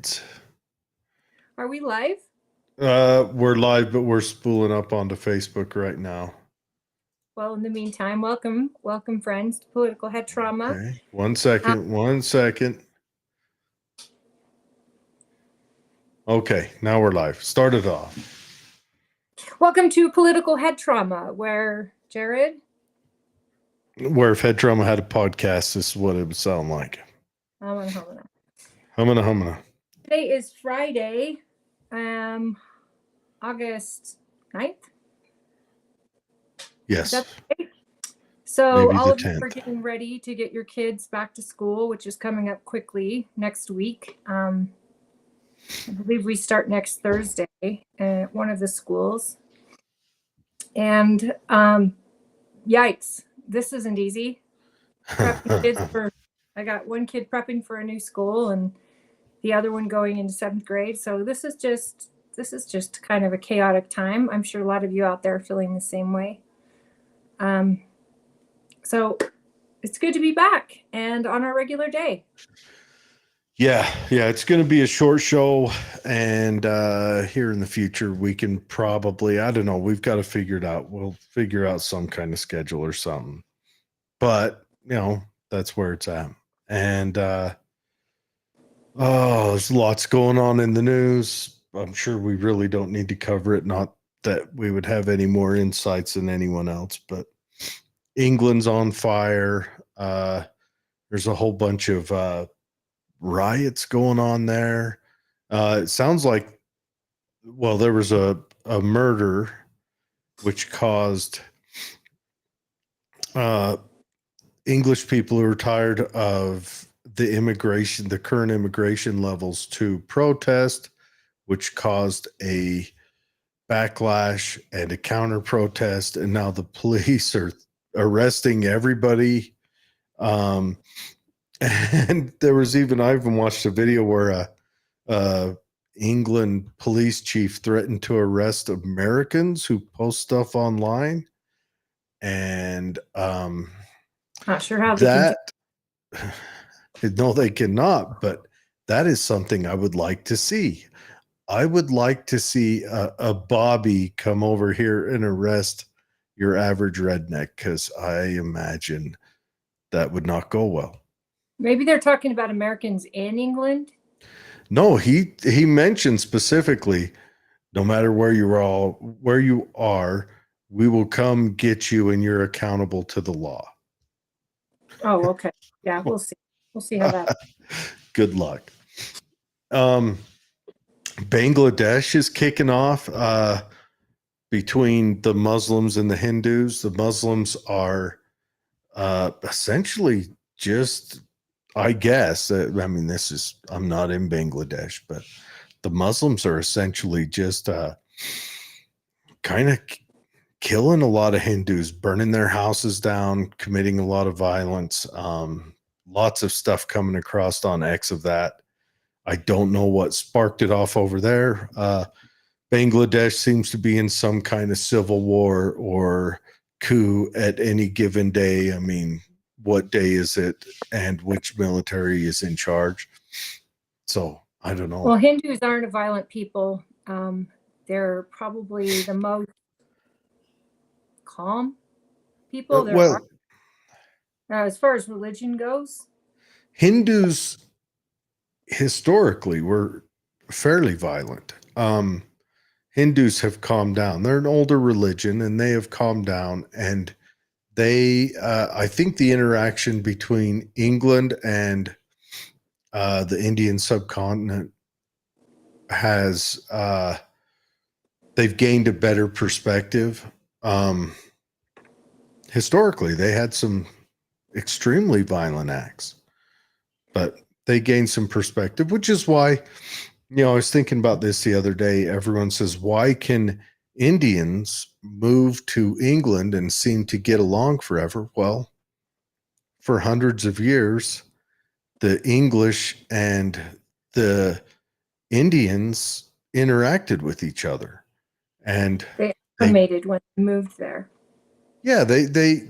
kids. Are we live? We're live, but we're spooling up onto Facebook right now. Well, in the meantime, welcome, friends, to Political Head Trauma. Okay. One second. Okay, now we're live. Start it off. Welcome to Political Head Trauma, where Jared? Where if Head Trauma had a podcast, this is what it would sound like. Humana. Today is Friday, August 9th. Yes. So maybe all of 10th. you are getting ready to get your kids back to school, which is coming up quickly next week. I believe we start next Thursday at one of the schools. And yikes, this isn't easy. I got one kid prepping for a new school and the other one going into 7th grade. So this is just kind of a chaotic time. I'm sure a lot of you out there are feeling the same way. So it's good to be back and on our regular day. Yeah, it's going to be a short show, and here in the future we can probably, I don't know, we've got to figure it out. We'll figure out some kind of schedule or something. But, that's where it's at. And there's lots going on in the news. I'm sure we really don't need to cover it. Not that we would have any more insights than anyone else, but England's on fire. There's a whole bunch of riots going on there. It sounds like, well, there was a murder which caused English people who are tired of the current immigration levels to protest, which caused a backlash and a counter protest. And now the police are arresting everybody. And there was I even watched a video where a England police chief threatened to arrest Americans who post stuff online. And not sure how they can. No, they cannot. But that is something I would like to see. I would like to see a Bobby come over here and arrest your average redneck, because I imagine that would not go well. Maybe they're talking about Americans in England. No, he mentioned specifically, no matter where you are, we will come get you, and you're accountable to the law. Oh, okay. Yeah, we'll see. We'll see how that. Good luck. Bangladesh is kicking off between the Muslims and the Hindus. The Muslims are essentially just, I guess, I'm not in Bangladesh, but the Muslims are essentially just kind of killing a lot of Hindus, burning their houses down, committing a lot of violence. Lots of stuff coming across on X of that. I don't know what sparked it off over there. Bangladesh seems to be in some kind of civil war or coup at any given day. I mean, what day is it and which military is in charge? So I don't know. Well, Hindus aren't a violent people. They're probably the most calm people there are. As far as religion goes, Hindus historically were fairly violent. Hindus have calmed down. They're an older religion, and they have calmed down. And they, I think the interaction between England and the Indian subcontinent has, they've gained a better perspective. Historically, they had some extremely violent acts, but they gained some perspective, which is why, I was thinking about this the other day. Everyone says, why can Indians move to England and seem to get along forever? Well, for hundreds of years, the English and the Indians interacted with each other, and they mated when they moved there. Yeah, the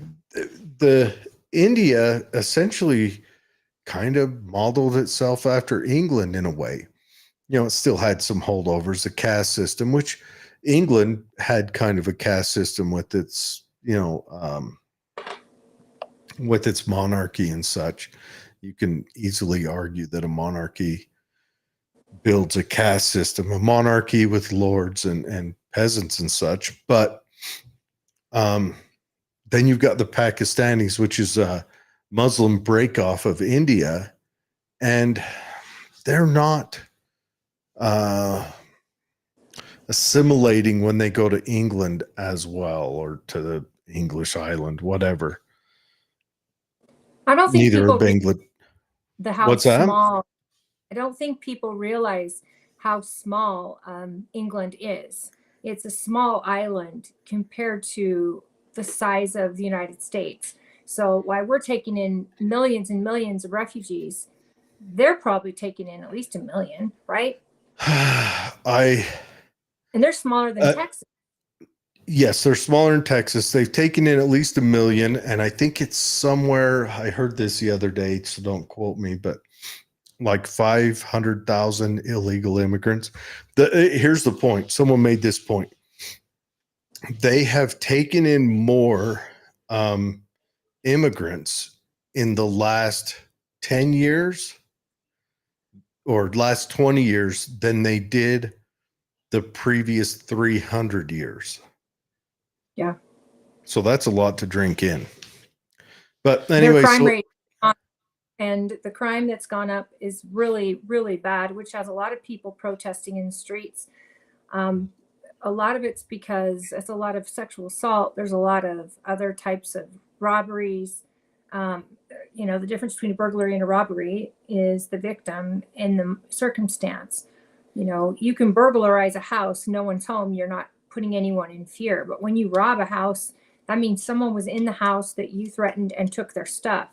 India essentially kind of modeled itself after England in a way. it still had some holdovers, the caste system, which England had kind of a caste system with its, with its monarchy and such. You can easily argue that a monarchy builds a caste system, a monarchy with lords and peasants and such. But then you've got the Pakistanis, which is a Muslim breakoff of India, and they're not assimilating when they go to England as well, or to the English island, whatever. I don't think Neither people are Bangladesh. how What's that? small. I don't think people realize how small England is. It's a small island compared to the size of the United States. So while we're taking in millions and millions of refugees, they're probably taking in at least 1 million, right? And they're smaller than Texas. Yes, they're smaller in Texas. They've taken in at least 1 million, and I think it's somewhere. I heard this the other day, so don't quote me, but like 500,000 illegal immigrants. Here's the point. Someone made this point. They have taken in more immigrants in the last 10 years or last 20 years than they did the previous 300 years. Yeah. So that's a lot to drink in. But anyway, their crime rate and the crime that's gone up is really, really bad, which has a lot of people protesting in the streets. A lot of it's because it's a lot of sexual assault. There's a lot of other types of robberies. The difference between a burglary and a robbery is the victim and the circumstance. You can burglarize a house, no one's home, you're not putting anyone in fear. But when you rob a house, that means someone was in the house that you threatened and took their stuff.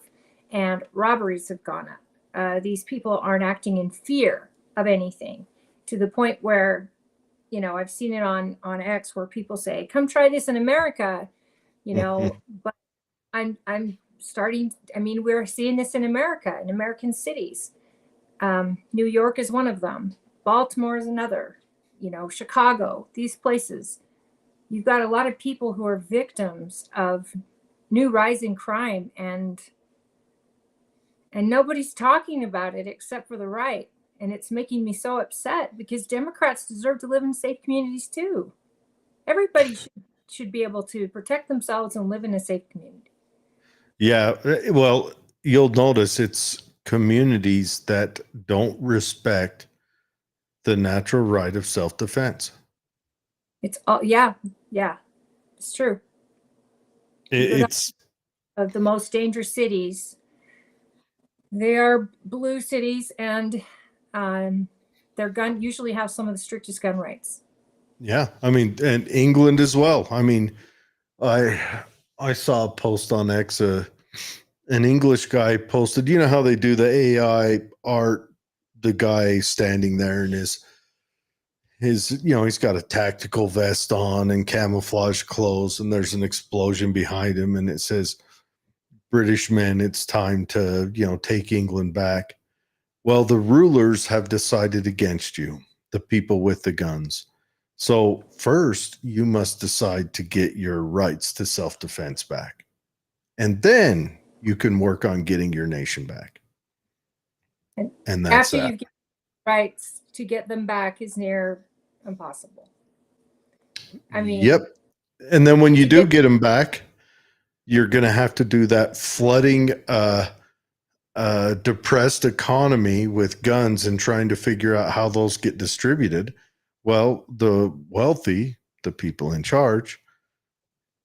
And robberies have gone up. These people aren't acting in fear of anything, to the point where, I've seen it on X where people say, "Come try this in America," But I'm starting. I mean, we're seeing this in America, in American cities. New York is one of them. Baltimore is another. Chicago. These places. You've got a lot of people who are victims of new rising crime, and nobody's talking about it except for the right. And it's making me so upset, because Democrats deserve to live in safe communities too. Everybody should be able to protect themselves and live in a safe community. Yeah, well, you'll notice it's communities that don't respect the natural right of self-defense. It's all, yeah, it's true. It's of the most dangerous cities. They are blue cities, and their gun usually have some of the strictest gun rights. Yeah, I mean, and England as well. I mean, I saw a post on X. An English guy posted. You know how they do the AI art? The guy standing there in his he's got a tactical vest on and camouflage clothes, and there's an explosion behind him, and it says, "British men, it's time to take England back." Well, the rulers have decided against you, the people with the guns. So first, you must decide to get your rights to self-defense back. And then you can work on getting your nation back. And that's after you get rights, to get them back is near impossible. I mean, yep. And then when you do get them back, you're going to have to do that flooding depressed economy with guns and trying to figure out how those get distributed. Well, the wealthy, the people in charge,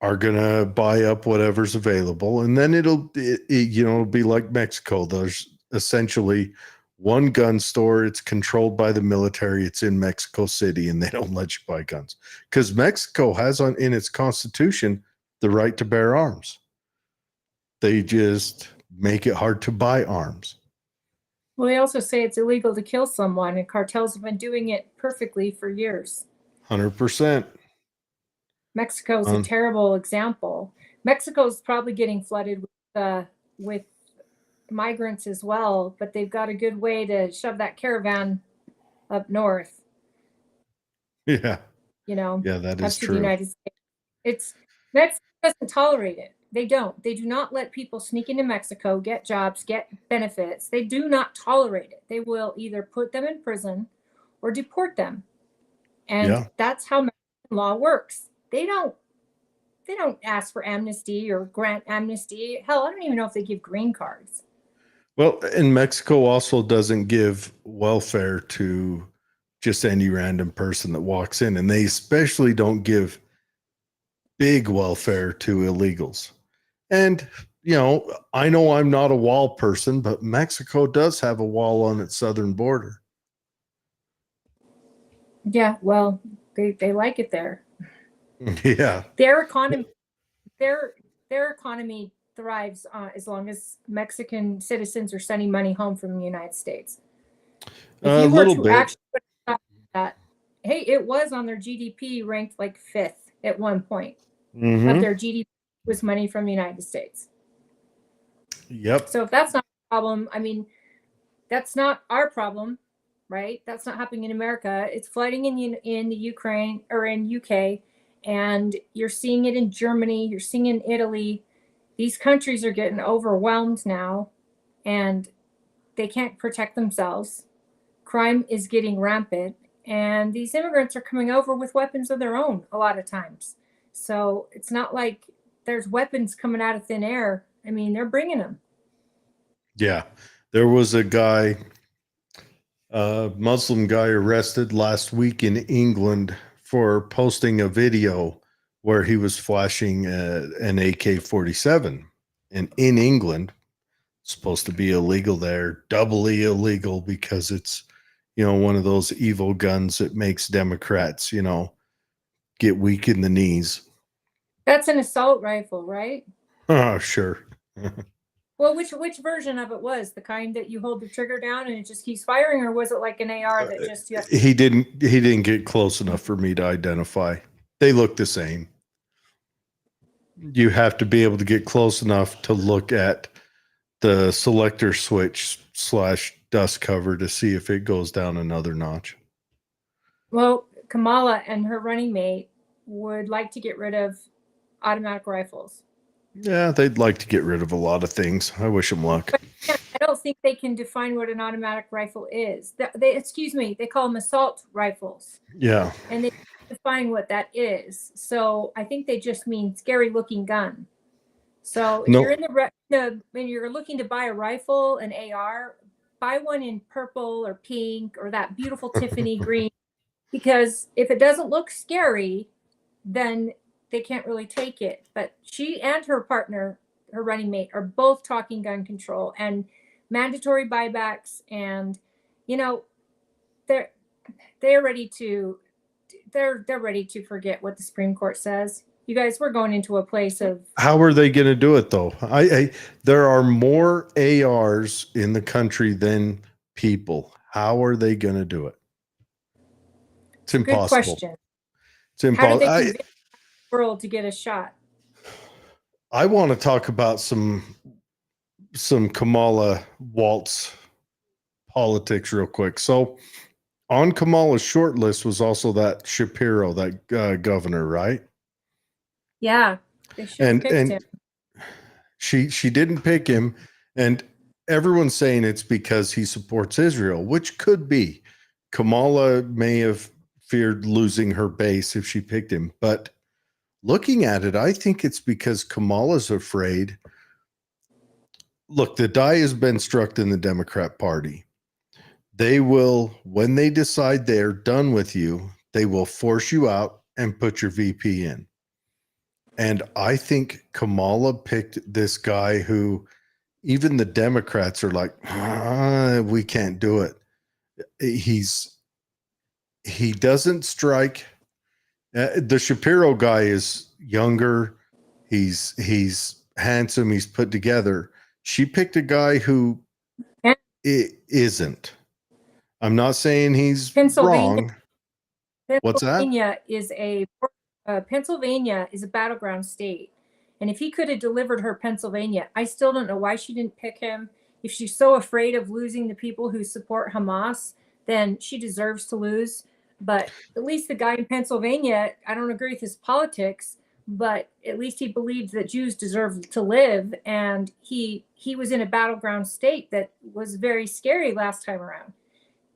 are going to buy up whatever's available. And then it'll be like Mexico. There's essentially one gun store. It's controlled by the military. It's in Mexico City, and they don't let you buy guns because Mexico has in its constitution the right to bear arms. They just make it hard to buy arms. Well, they also say it's illegal to kill someone, and cartels have been doing it perfectly for years. 100%. Mexico is a terrible example. Mexico is probably getting flooded with migrants as well, but they've got a good way to shove that caravan up north, Yeah. you know, Yeah, that up is to the true. United States. It's Mexico doesn't tolerate it. They don't. They do not let people sneak into Mexico, get jobs, get benefits. They do not tolerate it. They will either put them in prison or deport them. And Yeah. that's how Mexican law works. They don't ask for amnesty or grant amnesty. Hell, I don't even know if they give green cards. Well, and Mexico also doesn't give welfare to just any random person that walks in, and they especially don't give big welfare to illegals. And, I know I'm not a wall person, but Mexico does have a wall on its southern border. Yeah, well, they like it there. Yeah. Their economy their economy thrives as long as Mexican citizens are sending money home from the United States. If A you were little to bit. actually put that, hey, it was on their GDP ranked like fifth at one point of Hmm. their GDP was money from the United States. Yep. So if that's not a problem, I mean, that's not our problem, right? That's not happening in America. It's flooding in the Ukraine or in UK, and you're seeing it in Germany. You're seeing it in Italy. These countries are getting overwhelmed now, and they can't protect themselves. Crime is getting rampant, and these immigrants are coming over with weapons of their own a lot of times. So it's not like there's weapons coming out of thin air. I mean, they're bringing them. Yeah. There was a Muslim guy arrested last week in England for posting a video where he was flashing an AK-47. And in England, it's supposed to be illegal there, doubly illegal because it's, one of those evil guns that makes Democrats, get weak in the knees. That's an assault rifle, right? Oh, sure. Well, which version of it was the kind that you hold the trigger down and it just keeps firing, or was it like an AR that just you have to? He didn't get close enough for me to identify. They look the same. You have to be able to get close enough to look at the selector switch / dust cover to see if it goes down another notch. Well, Kamala and her running mate would like to get rid of automatic rifles. Yeah, they'd like to get rid of a lot of things. I wish them luck. But I don't think they can define what an automatic rifle is. Excuse me, they call them assault rifles, Yeah. and they define what that is. So I think they just mean scary looking gun. So if you're No. in when you're looking to buy a rifle, an AR, buy one in purple or pink or that beautiful Tiffany green, because if it doesn't look scary, then they can't really take it. But she and her partner, her running mate, are both talking gun control and mandatory buybacks, and you know they're they're ready to they're ready to forget what the Supreme Court says. You guys, we're going into a place of How are they going to do it though? There are more ARs in the country than people. How are they going to do it? It's good impossible. question. It's How do impossible. they convince the world to get a shot? I want to talk about some Kamala Waltz politics real quick. So on Kamala's short list was also that Shapiro, that governor, right? Yeah, they should have And picked him. she didn't pick him, and everyone's saying it's because he supports Israel, which could be. Kamala may have feared losing her base if she picked him, but looking at it, I think it's because Kamala's afraid. Look, the die has been struck in the Democrat Party. They will, when they decide they're done with you, they will force you out and put your VP in. And I think Kamala picked this guy who even the Democrats are like, we can't do it. He doesn't strike. The Shapiro guy is younger. He's handsome. He's put together. She picked a guy who isn't. I'm not saying he's Pennsylvania. wrong. What's that? Pennsylvania is a battleground state, and if he could have delivered her Pennsylvania, I still don't know why she didn't pick him. If she's so afraid of losing the people who support Hamas, then she deserves to lose. But at least the guy in Pennsylvania, I don't agree with his politics, but at least he believed that Jews deserve to live, and he was in a battleground state that was very scary last time around.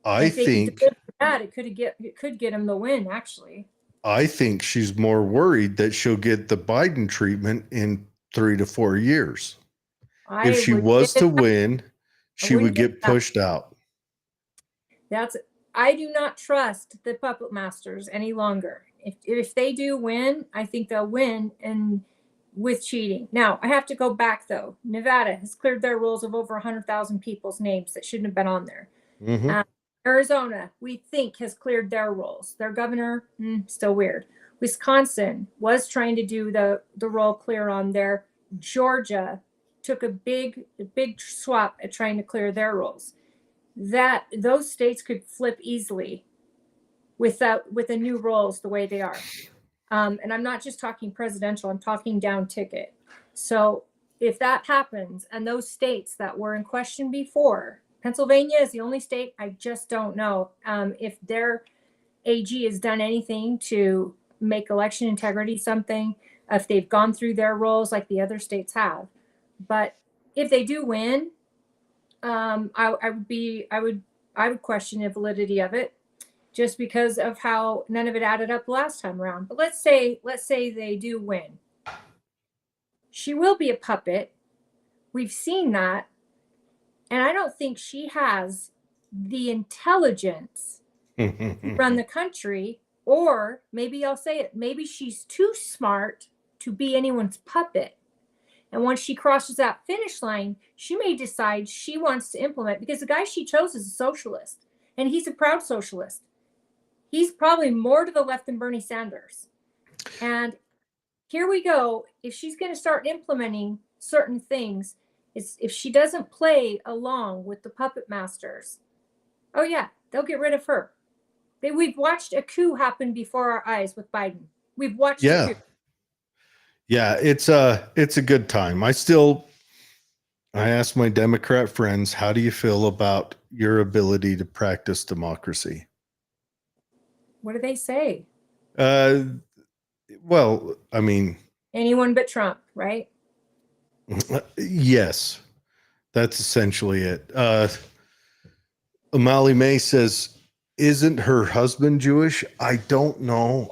And I if they could think deliver that, it could get him the win. Actually, I think she's more worried that she'll get the Biden treatment in 3 to 4 years. If I she would was get to it. win, I she would wouldn't get get that. pushed out. That's I do not trust the puppet masters any longer. If they do win, I think they'll win and with cheating. Now I have to go back though. Nevada has cleared their rolls of over 100,000 people's names that shouldn't have been on there. Mm-hmm. Arizona, we think, has cleared their rolls. Their governor, still weird. Wisconsin was trying to do the roll clear on there. Georgia took a big swap at trying to clear their rolls. That those states could flip easily with the new rolls the way they are. And I'm not just talking presidential, I'm talking down ticket. So if that happens and those states that were in question before, Pennsylvania is the only state I just don't know if their AG has done anything to make election integrity something, if they've gone through their rolls like the other states have. But if they do win, I would question the validity of it just because of how none of it added up last time around. But let's say they do win. She will be a puppet. We've seen that. And I don't think she has the intelligence to run the country, or maybe I'll say it, maybe she's too smart to be anyone's puppet. And once she crosses that finish line, she may decide she wants to implement, because the guy she chose is a socialist, and he's a proud socialist. He's probably more to the left than Bernie Sanders. And here we go. If she's going to start implementing certain things, if she doesn't play along with the puppet masters, oh yeah, they'll get rid of her. We've watched a coup happen before our eyes with Biden. We've watched a coup. Yeah, it's a good time. I ask my Democrat friends, how do you feel about your ability to practice democracy? What do they say? Well, I mean, anyone but Trump, right? Yes, that's essentially it. Amali May says, isn't her husband Jewish? I don't know.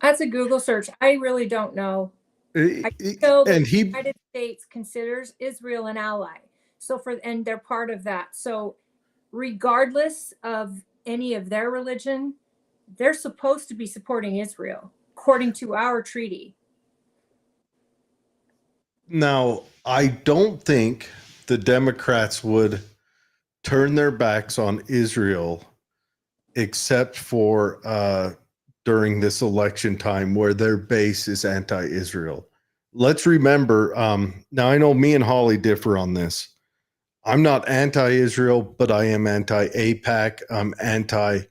That's a Google search. I really don't know. I know that the United States considers Israel an ally. And they're part of that. So regardless of any of their religion, they're supposed to be supporting Israel according to our treaty. Now, I don't think the Democrats would turn their backs on Israel except for during this election time where their base is anti-Israel. Let's remember, now I know me and Holly differ on this. I'm not anti-Israel, but I am anti-AIPAC. I'm anti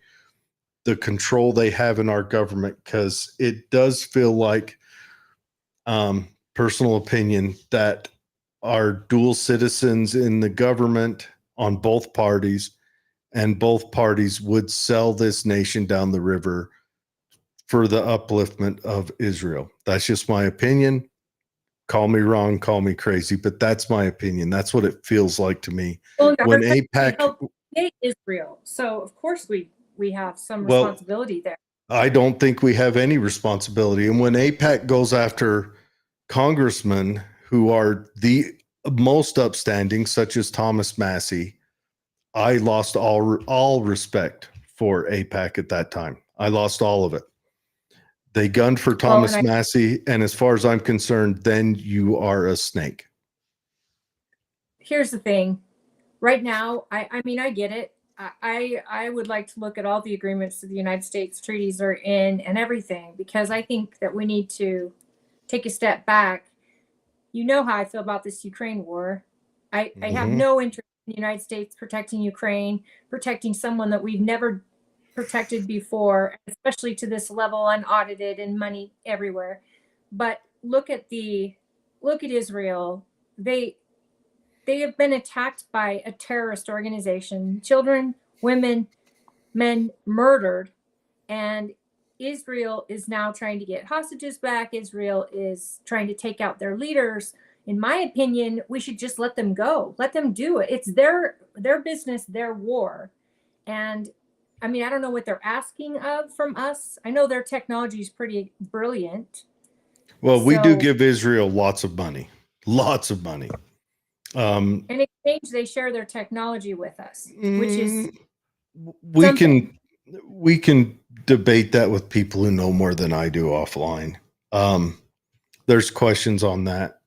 the control they have in our government, because it does feel like, personal opinion, that our dual citizens in the government on both parties, and both parties would sell this nation down the river for the upliftment of Israel. That's just my opinion. Call me wrong, call me crazy, but that's my opinion. That's what it feels like to me. Well, When AIPAC, Israel, so of course we have some responsibility there. I don't think we have any responsibility. And when AIPAC goes after congressmen who are the most upstanding, such as Thomas Massey, I lost all respect for AIPAC at that time. I lost all of it. They gunned for Thomas Massey, and as far as I'm concerned, then you are a snake. Here's the thing. Right now, I mean, I get it. I would like to look at all the agreements that the United States treaties are in and everything, because I think that we need to take a step back. You know how I feel about this Ukraine war. I have no interest in the United States protecting Ukraine, protecting someone that we've never protected before, especially to this level, unaudited and money everywhere. But look at Israel. they have been attacked by a terrorist organization, children, women, men murdered, and Israel is now trying to get hostages back. Israel is trying to take out their leaders. In my opinion, we should just let them go. Let them do it. It's their business, their war. And I mean, I don't know what they're asking of from us. I know their technology is pretty brilliant. Well, we do So- give Israel lots of money. Lots of money. In exchange, they share their technology with us, which is we something. can debate that with people who know more than I do offline. There's questions on that.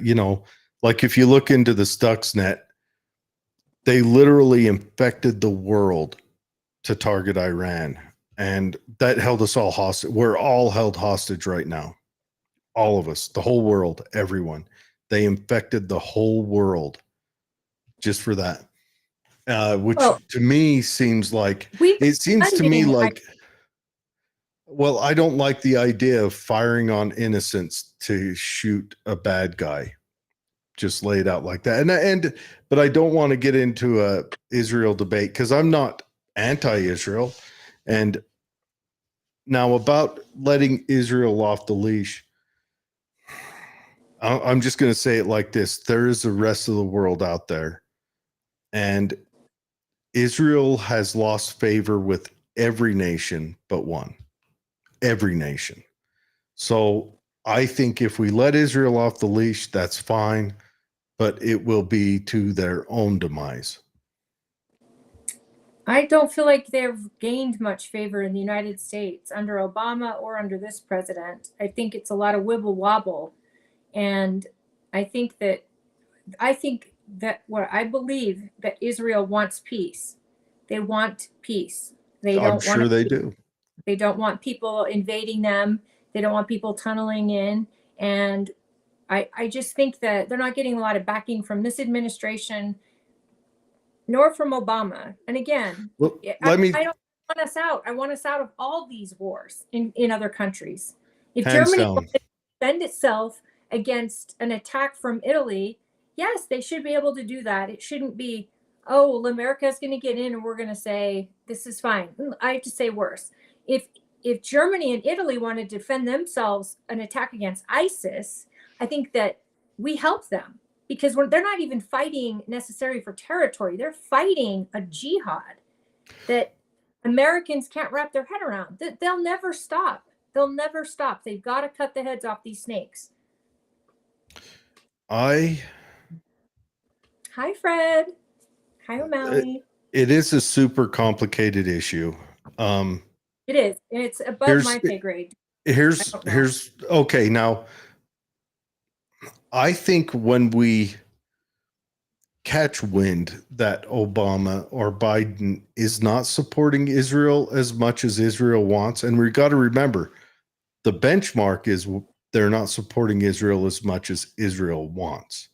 You know, like if you look into the Stuxnet, they literally infected the world to target Iran, and that held us all hostage. We're all held hostage right now. All of us, the whole world, everyone. They infected the whole world just for that. Which to me seems like well, I don't like the idea of firing on innocents to shoot a bad guy. Just lay it out like that. But I don't want to get into a Israel debate because I'm not anti-Israel. And now about letting Israel off the leash, I'm just going to say it like this. There is the rest of the world out there. And Israel has lost favor with every nation but one. Every nation. So I think if we let Israel off the leash, that's fine, but it will be to their own demise. I don't feel like they've gained much favor in the United States under Obama or under this president. I think it's a lot of wibble wobble. And I think that what I believe that Israel wants peace. They want peace. They don't I'm sure they do. They don't want people invading them. They don't want people tunneling in. And I just think that they're not getting a lot of backing from this administration, nor from Obama. And again, well, I don't want us out. I want us out of all these wars in other countries. If Germany wants to defend itself against an attack from Italy, yes, they should be able to do that. It shouldn't be, oh, well, America's going to get in and we're going to say, this is fine. I have to say worse. If Germany and Italy want to defend themselves an attack against ISIS, I think that we help them because they're not even fighting necessarily for territory. They're fighting a jihad that Americans can't wrap their head around. They'll never stop. They'll never stop. They've got to cut the heads off these snakes. Hi, Fred. Hi, O'Malley. It is a super complicated issue. It is. And it's above my pay grade. Here's okay. Now, I think when we catch wind that Obama or Biden is not supporting Israel as much as Israel wants, and we got to remember the benchmark is they're not supporting Israel as much as Israel wants.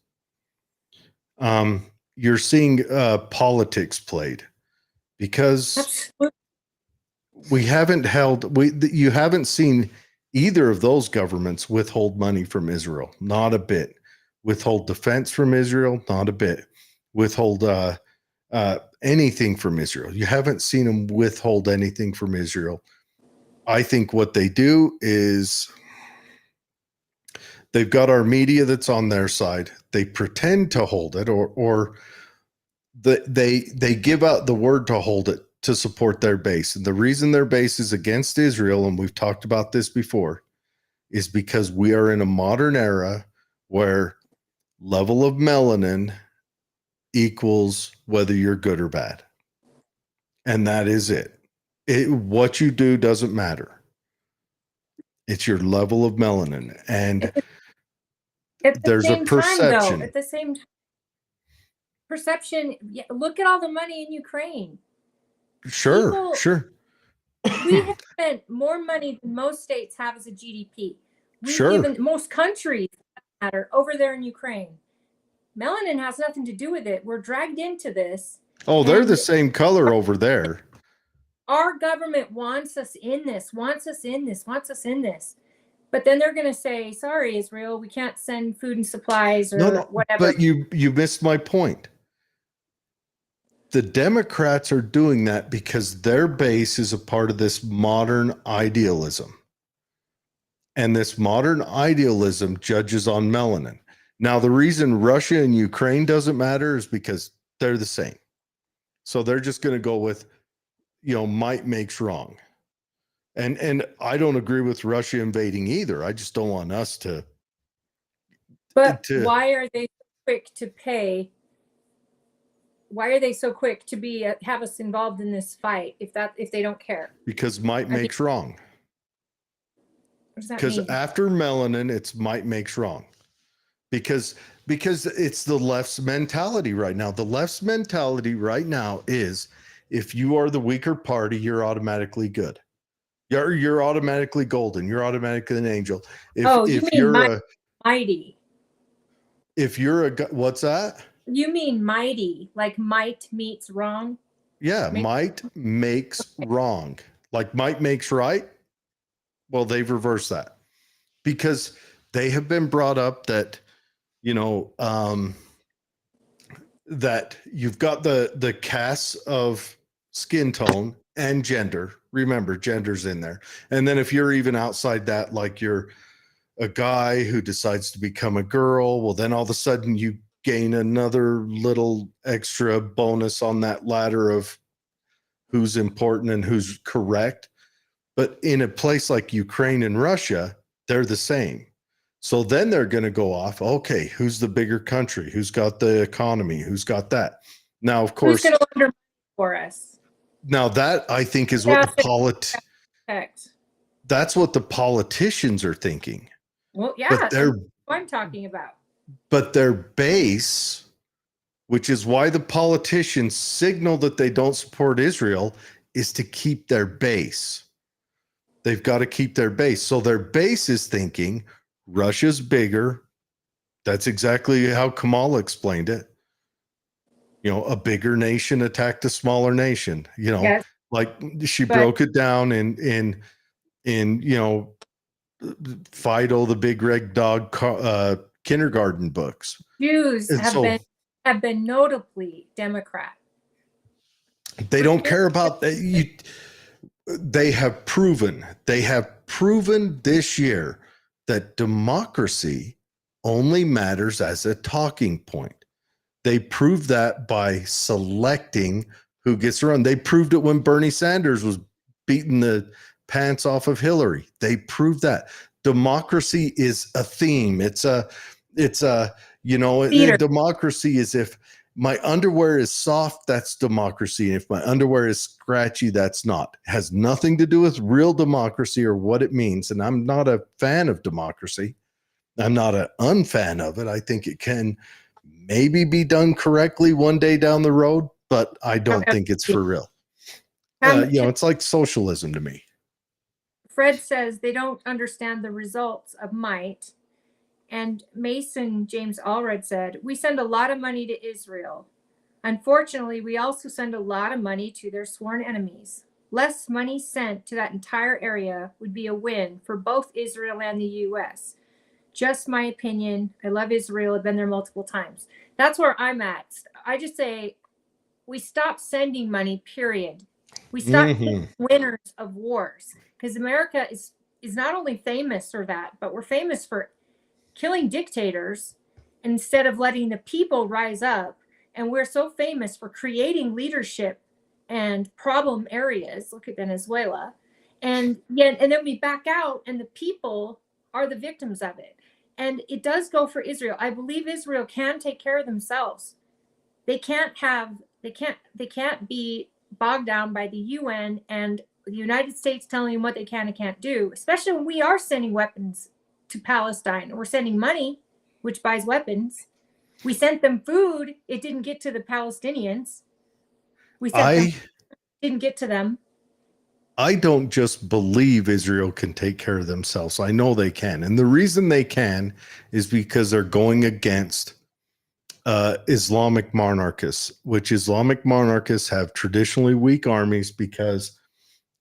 You're seeing politics played because Absolutely. you haven't seen either of those governments withhold money from Israel, not a bit. Withhold defense from Israel, not a bit. Withhold anything from Israel. You haven't seen them withhold anything from Israel. I think what they do is they've got our media that's on their side. They pretend to hold it, or they give out the word to hold it to support their base. And the reason their base is against Israel, and we've talked about this before, is because we are in a modern era where level of melanin equals whether you're good or bad. And that is it. What you do doesn't matter. It's your level of melanin. And there's a perception. At the same time, perception, look at all the money in Ukraine. Sure. We have spent more money than most states have as a GDP. We've Sure. given most countries matter over there in Ukraine. Melanin has nothing to do with it. We're dragged into this. Oh, they're the same color over there. Our government wants us in this, wants us in this. But then they're going to say, sorry, Israel, we can't send food and supplies or No, whatever. but you missed my point. The Democrats are doing that because their base is a part of this modern idealism. And this modern idealism judges on melanin. Now, the reason Russia and Ukraine doesn't matter is because they're the same. So they're just going to go with, might makes wrong. And I don't agree with Russia invading either. I just don't want us to. But why are they so quick to pay? Why are they so quick to have us involved in this fight if they don't care? Because might makes wrong. What does that Because mean? after melanin, it's might makes wrong. Because it's the left's mentality right now. The left's mentality right now is if you are the weaker party, you're automatically good. You're automatically golden. You're automatically an angel. If you're mighty. If you're what's that? You mean mighty, like might meets wrong? Yeah, might makes wrong. Like might makes right. Well, they've reversed that because they have been brought up that, that you've got the casts of skin tone and gender. Remember, gender's in there. And then if you're even outside that, like you're a guy who decides to become a girl, well, then all of a sudden you gain another little extra bonus on that ladder of who's important and who's correct. But in a place like Ukraine and Russia, they're the same. So then they're going to go off, okay, who's the bigger country? Who's got the economy? Who's got that? Now, of course, who's going to undermine for us? Now that I think is what that's what the politicians are thinking. Well, yeah, that's what I'm talking about. But their base, which is why the politicians signal that they don't support Israel, is to keep their base. They've got to keep their base. So their base is thinking Russia's bigger. That's exactly how Kamala explained it. A bigger nation attacked a smaller nation. Yes. Like she broke it down in Fido the Big Red Dog kindergarten books. Jews have been notably Democrat. They don't care about that. They have proven this year that democracy only matters as a talking point. They proved that by selecting who gets to run. They proved it when Bernie Sanders was beating the pants off of Hillary. They proved that democracy is a theme. Democracy is if my underwear is soft, that's democracy. And if my underwear is scratchy, that's not. It has nothing to do with real democracy or what it means. And I'm not a fan of democracy. I'm not an unfan of it. I think it can maybe be done correctly one day down the road, but I don't think it's for real. It's like socialism to me. Fred says they don't understand the results of might. And Mason James Allred said, we send a lot of money to Israel. Unfortunately, we also send a lot of money to their sworn enemies. Less money sent to that entire area would be a win for both Israel and the U.S. Just my opinion. I love Israel. I've been there multiple times. That's where I'm at. I just say we stop sending money, period. We stop being winners of wars because America is not only famous for that, but we're famous for killing dictators instead of letting the people rise up. And we're so famous for creating leadership and problem areas. Look at Venezuela. And then we back out and the people are the victims of it. And it does go for Israel. I believe Israel can take care of themselves. They can't be bogged down by the UN and the United States telling them what they can and can't do, especially when we are sending weapons to Palestine. We're sending money, which buys weapons. We sent them food. It didn't get to the Palestinians. Didn't get to them. I don't just believe Israel can take care of themselves. I know they can. And the reason they can is because they're going against Islamic monarchists, which Islamic monarchists have traditionally weak armies because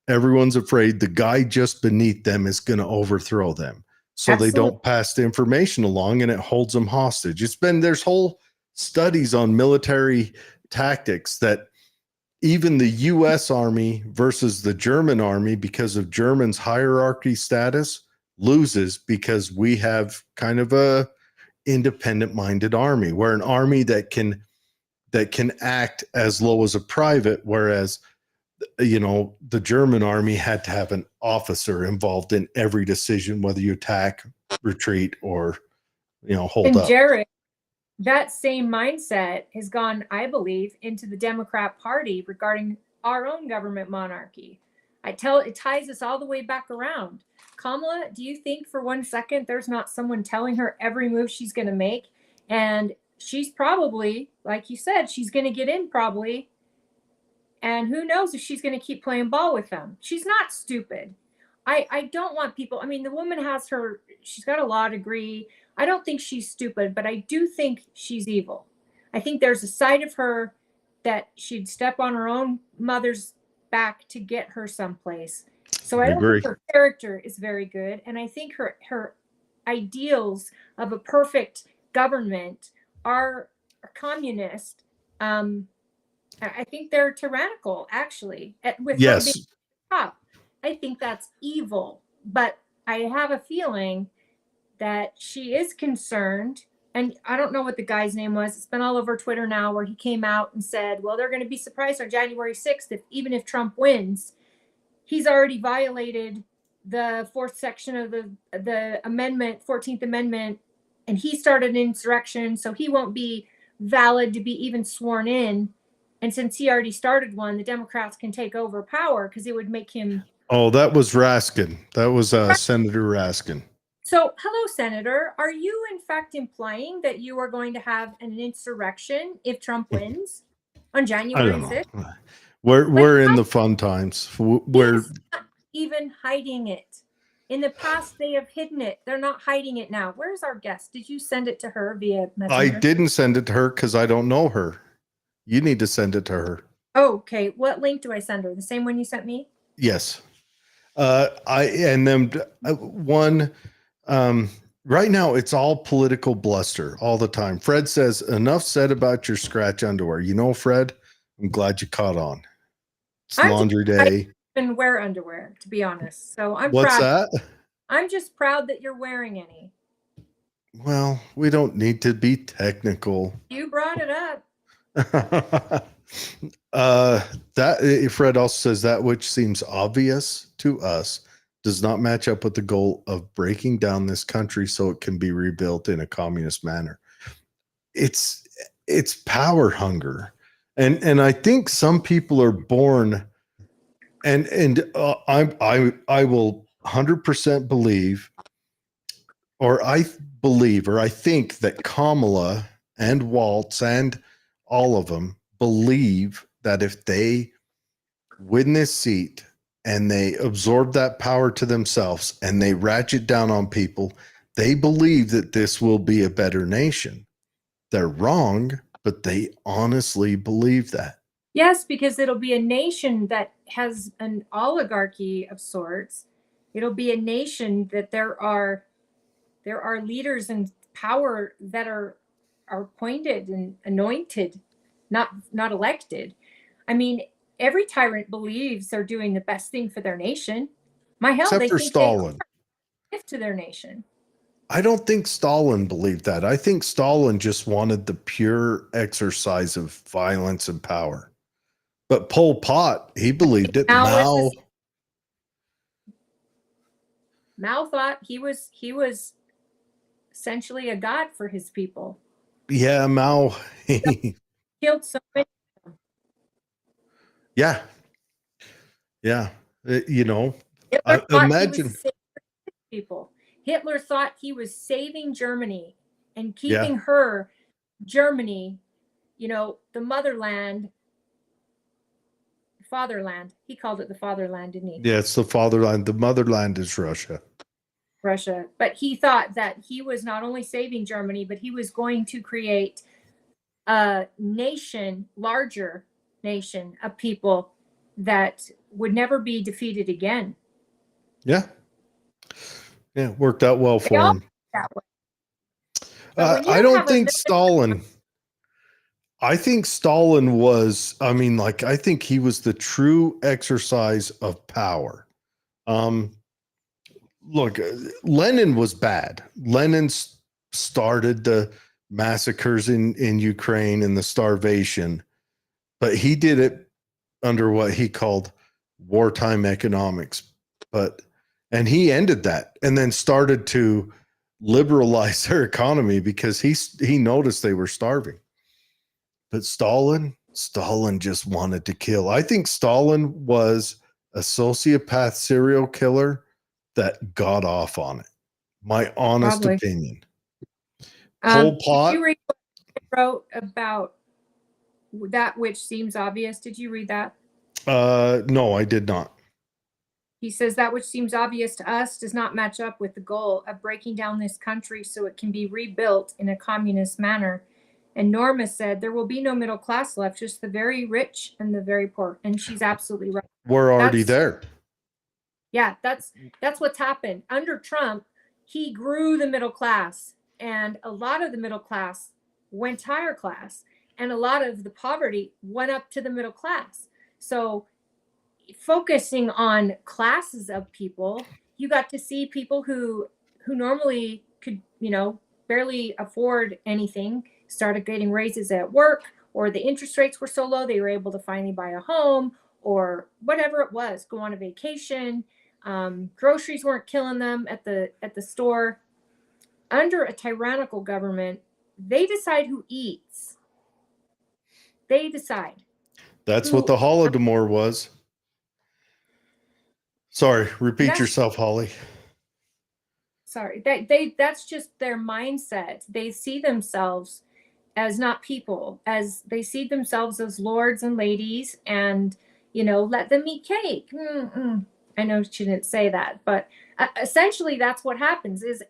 everyone's afraid the guy just beneath them is going to overthrow them. so they Absolutely. don't pass the information along, and it holds them hostage. There's whole studies on military tactics that even the US Army versus the German Army, because of Germans' hierarchy status, loses because we have kind of a independent minded army, where an army that can act as low as a private, whereas the German army had to have an officer involved in every decision, whether you attack, retreat, or hold And up. Jared, that same mindset has gone, I believe, into the Democrat Party regarding our own government monarchy. It ties us all the way back around. Kamala, do you think for 1 second there's not someone telling her every move she's going to make? And she's probably, like you said, she's going to get in probably. And who knows if she's going to keep playing ball with them. She's not stupid. I don't want people, I mean, the woman she's got a law degree. I don't think she's stupid, but I do think she's evil. I think there's a side of her that she'd step on her own mother's back to get her someplace. So I don't agree. think her character is very good. And I think her ideals of a perfect government are communist. I think they're tyrannical, actually, with her being Yes. top. I think that's evil, but I have a feeling that she is concerned. And I don't know what the guy's name was. It's been all over Twitter now, where he came out and said, well, they're going to be surprised on January 6th even if Trump wins. He's already violated the fourth section of the amendment, 14th Amendment, and he started an insurrection, so he won't be valid to be even sworn in. And since he already started one, the Democrats can take over power because it would make him. Oh, that was Raskin. That was Senator Raskin. So, hello, Senator. Are you in fact implying that you are going to have an insurrection if Trump wins on January 6th? We're in the fun times. We're not even hiding it. In the past, they have hidden it. They're not hiding it now. Where's our guest? Did you send it to her via Messenger? I didn't send it to her because I don't know her. You need to send it to her. Oh, okay. What link do I send her? The same one you sent me? Yes. Right now it's all political bluster all the time. Fred says, enough said about your scratch underwear. Fred, I'm glad you caught on. It's laundry day. I even wear underwear, to be honest. So I'm What's proud. that? I'm just proud that you're wearing any. Well, we don't need to be technical. You brought it up. That Fred also says that which seems obvious to us does not match up with the goal of breaking down this country so it can be rebuilt in a communist manner. It's power hunger, and I think some people are born, and I will 100% believe, or I think that Kamala and Waltz and all of them believe that if they win this seat and they absorb that power to themselves and they ratchet down on people, they believe that this will be a better nation. They're wrong, but they honestly believe that. Yes, because it'll be a nation that has an oligarchy of sorts. It'll be a nation that there are leaders in power that are appointed and anointed, not elected. I mean, every tyrant believes they're doing the best thing for their nation. Except they for think Stalin. they give to their nation. I don't think Stalin believed that. I think Stalin just wanted the pure exercise of violence and power. But Pol Pot, he believed it. Mao thought he was essentially a god for his people. Yeah, Mao. Killed so many. Yeah. Hitler imagine. People. Hitler thought he was saving Germany and keeping her, Germany, the fatherland. He called it the fatherland, didn't he? Yeah, it's the fatherland. The motherland is Russia. But he thought that he was not only saving Germany, but he was going to create a larger nation of people that would never be defeated again. Yeah. Yeah, worked out well They for all him. that way. But when you I don't don't have a think Stalin. I think Stalin was. I mean, like, I think he was the true exercise of power. Um, Look, Lenin was bad. Lenin started the massacres in Ukraine and the starvation, but he did it under what he called wartime economics. And he ended that and then started to liberalize their economy because he noticed they were starving. But Stalin just wanted to kill. I think Stalin was a sociopath serial killer that got off on it. My honest probably. opinion. Pol Did Pot. you read what I wrote about that which seems obvious? Did you read that? No, I did not. He says that which seems obvious to us does not match up with the goal of breaking down this country so it can be rebuilt in a communist manner. And Norma said there will be no middle class left, just the very rich and the very poor. And she's absolutely right. We're already there. Yeah, that's what's happened. Under Trump, he grew the middle class, and a lot of the middle class went higher class, and a lot of the poverty went up to the middle class. So focusing on classes of people, you got to see people who normally could, barely afford anything, started getting raises at work, or the interest rates were so low they were able to finally buy a home or whatever it was, go on a vacation. Groceries weren't killing them at the store. Under a tyrannical government, they decide who eats. They decide. That's what the Holodomor was. Sorry, repeat yourself, Holly. Sorry, that's just their mindset. They see themselves as not people, as they see themselves as lords and ladies, and let them eat cake. I know she didn't say that, but essentially that's what happens. Is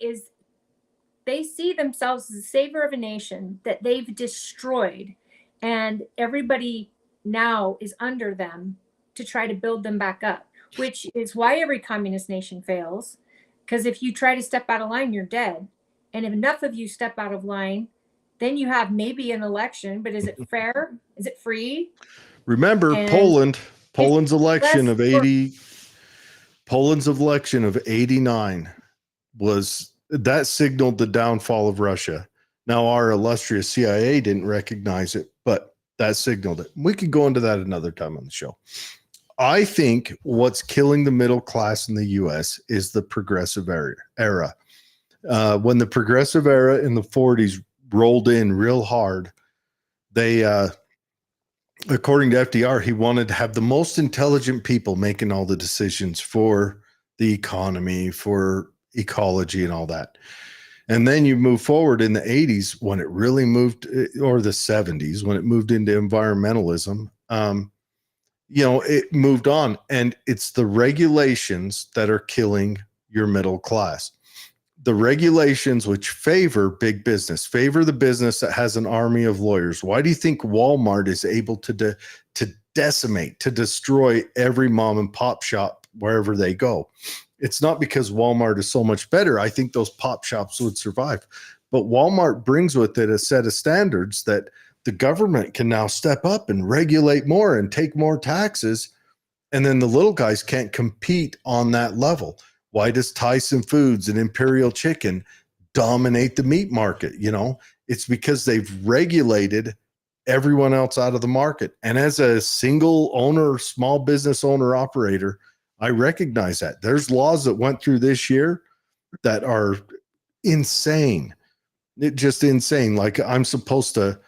they see themselves as the savior of a nation that they've destroyed, and everybody now is under them to try to build them back up, which is why every communist nation fails. Because if you try to step out of line, you're dead. And if enough of you step out of line, then you have maybe an election, but is it fair? Is it free? Remember, And Poland's election of 89 was that signaled the downfall of Russia. Now, our illustrious CIA didn't recognize it, but that signaled it. We could go into that another time on the show. I think what's killing the middle class in the U.S. is the progressive era. When the progressive era in the 40s rolled in real hard, they, according to FDR, he wanted to have the most intelligent people making all the decisions for the economy, for ecology and all that. And then you move forward in the 80s when it really moved, or the 70s when it moved into environmentalism. It moved on, and it's the regulations that are killing your middle class. The regulations which favor big business, favor the business that has an army of lawyers. Why do you think Walmart is able to decimate, to destroy every mom and pop shop wherever they go? It's not because Walmart is so much better. I think those pop shops would survive. But Walmart brings with it a set of standards that the government can now step up and regulate more and take more taxes. And then the little guys can't compete on that level. Why does Tyson Foods and Imperial Chicken dominate the meat market? It's because they've regulated everyone else out of the market. And as a single owner, small business owner operator, I recognize that. There's laws that went through this year that are insane. Just insane. Like, I'm supposed to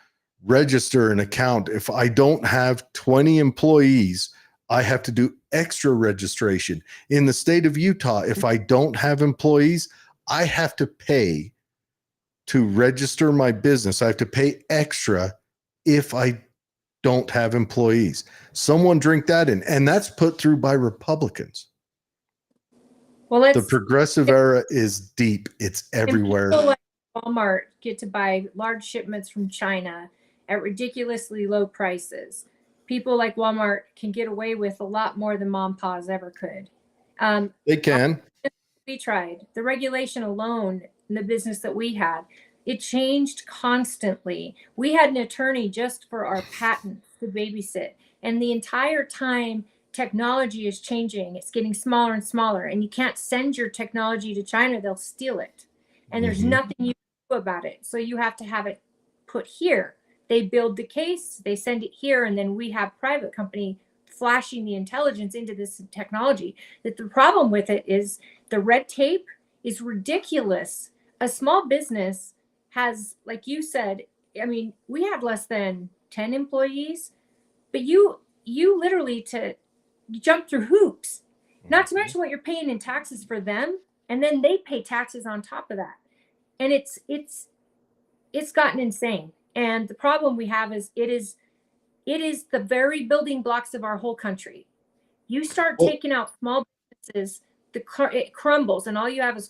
register an account. If I don't have 20 employees, I have to do extra registration. In the state of Utah, if I don't have employees, I have to pay to register my business. I have to pay extra if I don't have employees. Someone drink that in. And that's put through by Republicans. Well, the progressive era is deep. It's everywhere. People like Walmart get to buy large shipments from China at ridiculously low prices. People like Walmart can get away with a lot more than mom and pa's ever could. They can. we tried, the regulation alone in the business that we had, it changed constantly. We had an attorney just for our patents to babysit. And the entire time, technology is changing. It's getting smaller and smaller. And you can't send your technology to China, they'll steal it. And there's nothing you can do about it. So you have to have it put here. They build the case, they send it here, and then we have private company flashing the intelligence into this technology. That the problem with it is the red tape is ridiculous. A small business has, like you said, I mean, we have less than 10 employees, but you literally to jump through hoops, not to mention what you're paying in taxes for them, and then they pay taxes on top of that. And it's gotten insane. And the problem we have is it is the very building blocks of our whole country. You start taking out small businesses, it crumbles, and all you have is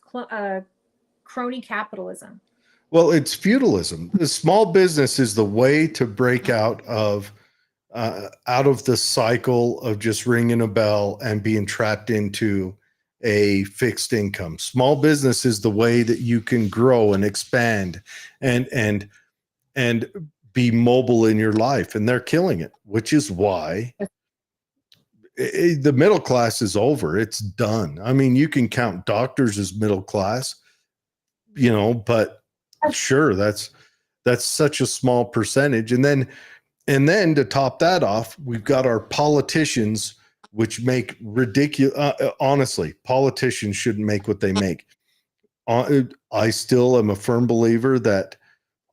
crony capitalism. Well, it's feudalism. The small business is the way to break out of the cycle of just ringing a bell and being trapped into a fixed income. Small business is the way that you can grow and expand and be mobile in your life, and they're killing it, which is why the middle class is over. It's done. I mean, you can count doctors as middle class, but sure, that's such a small percentage. And then to top that off, we've got our politicians, which make ridiculous. Honestly, politicians shouldn't make what they make. I still am a firm believer that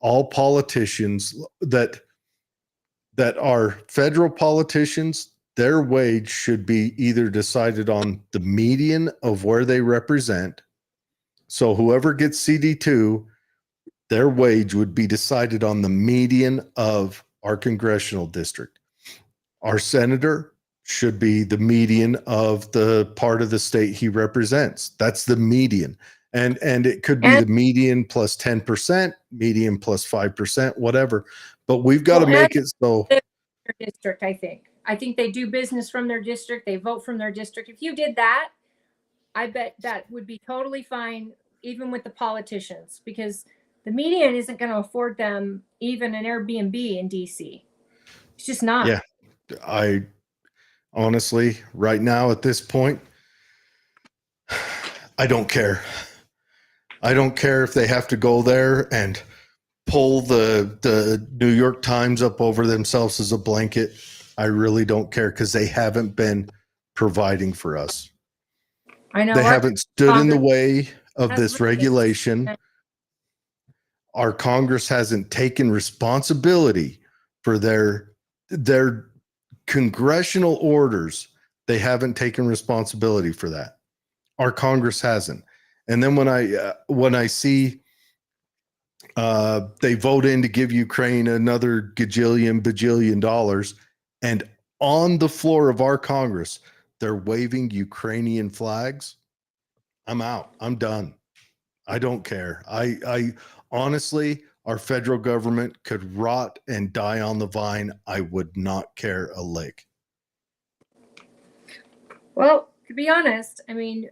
all politicians that are federal politicians, their wage should be either decided on the median of where they represent. So whoever gets CD2, their wage would be decided on the median of our congressional district. Our senator should be the median of the part of the state he represents. That's the median. And it could be the median plus 10%, median plus 5%, whatever. But we've got to make it so. Their district, I think they do business from their district. They vote from their district. If you did that, I bet that would be totally fine, even with the politicians, because the median isn't going to afford them even an Airbnb in DC. It's just not. Yeah. I honestly, right now at this point, I don't care. I don't care if they have to go there and pull the New York Times up over themselves as a blanket. I really don't care, because they haven't been providing for us. I know. They haven't stood in the way of this regulation. Our Congress hasn't taken responsibility for their congressional orders. They haven't taken responsibility for that. Our Congress hasn't. And then when I see they vote in to give Ukraine another bajillion dollars, and on the floor of our Congress, they're waving Ukrainian flags, I'm out. I'm done. I don't care. I honestly, our federal government could rot and die on the vine. I would not care a lick. Well, to be honest, I mean,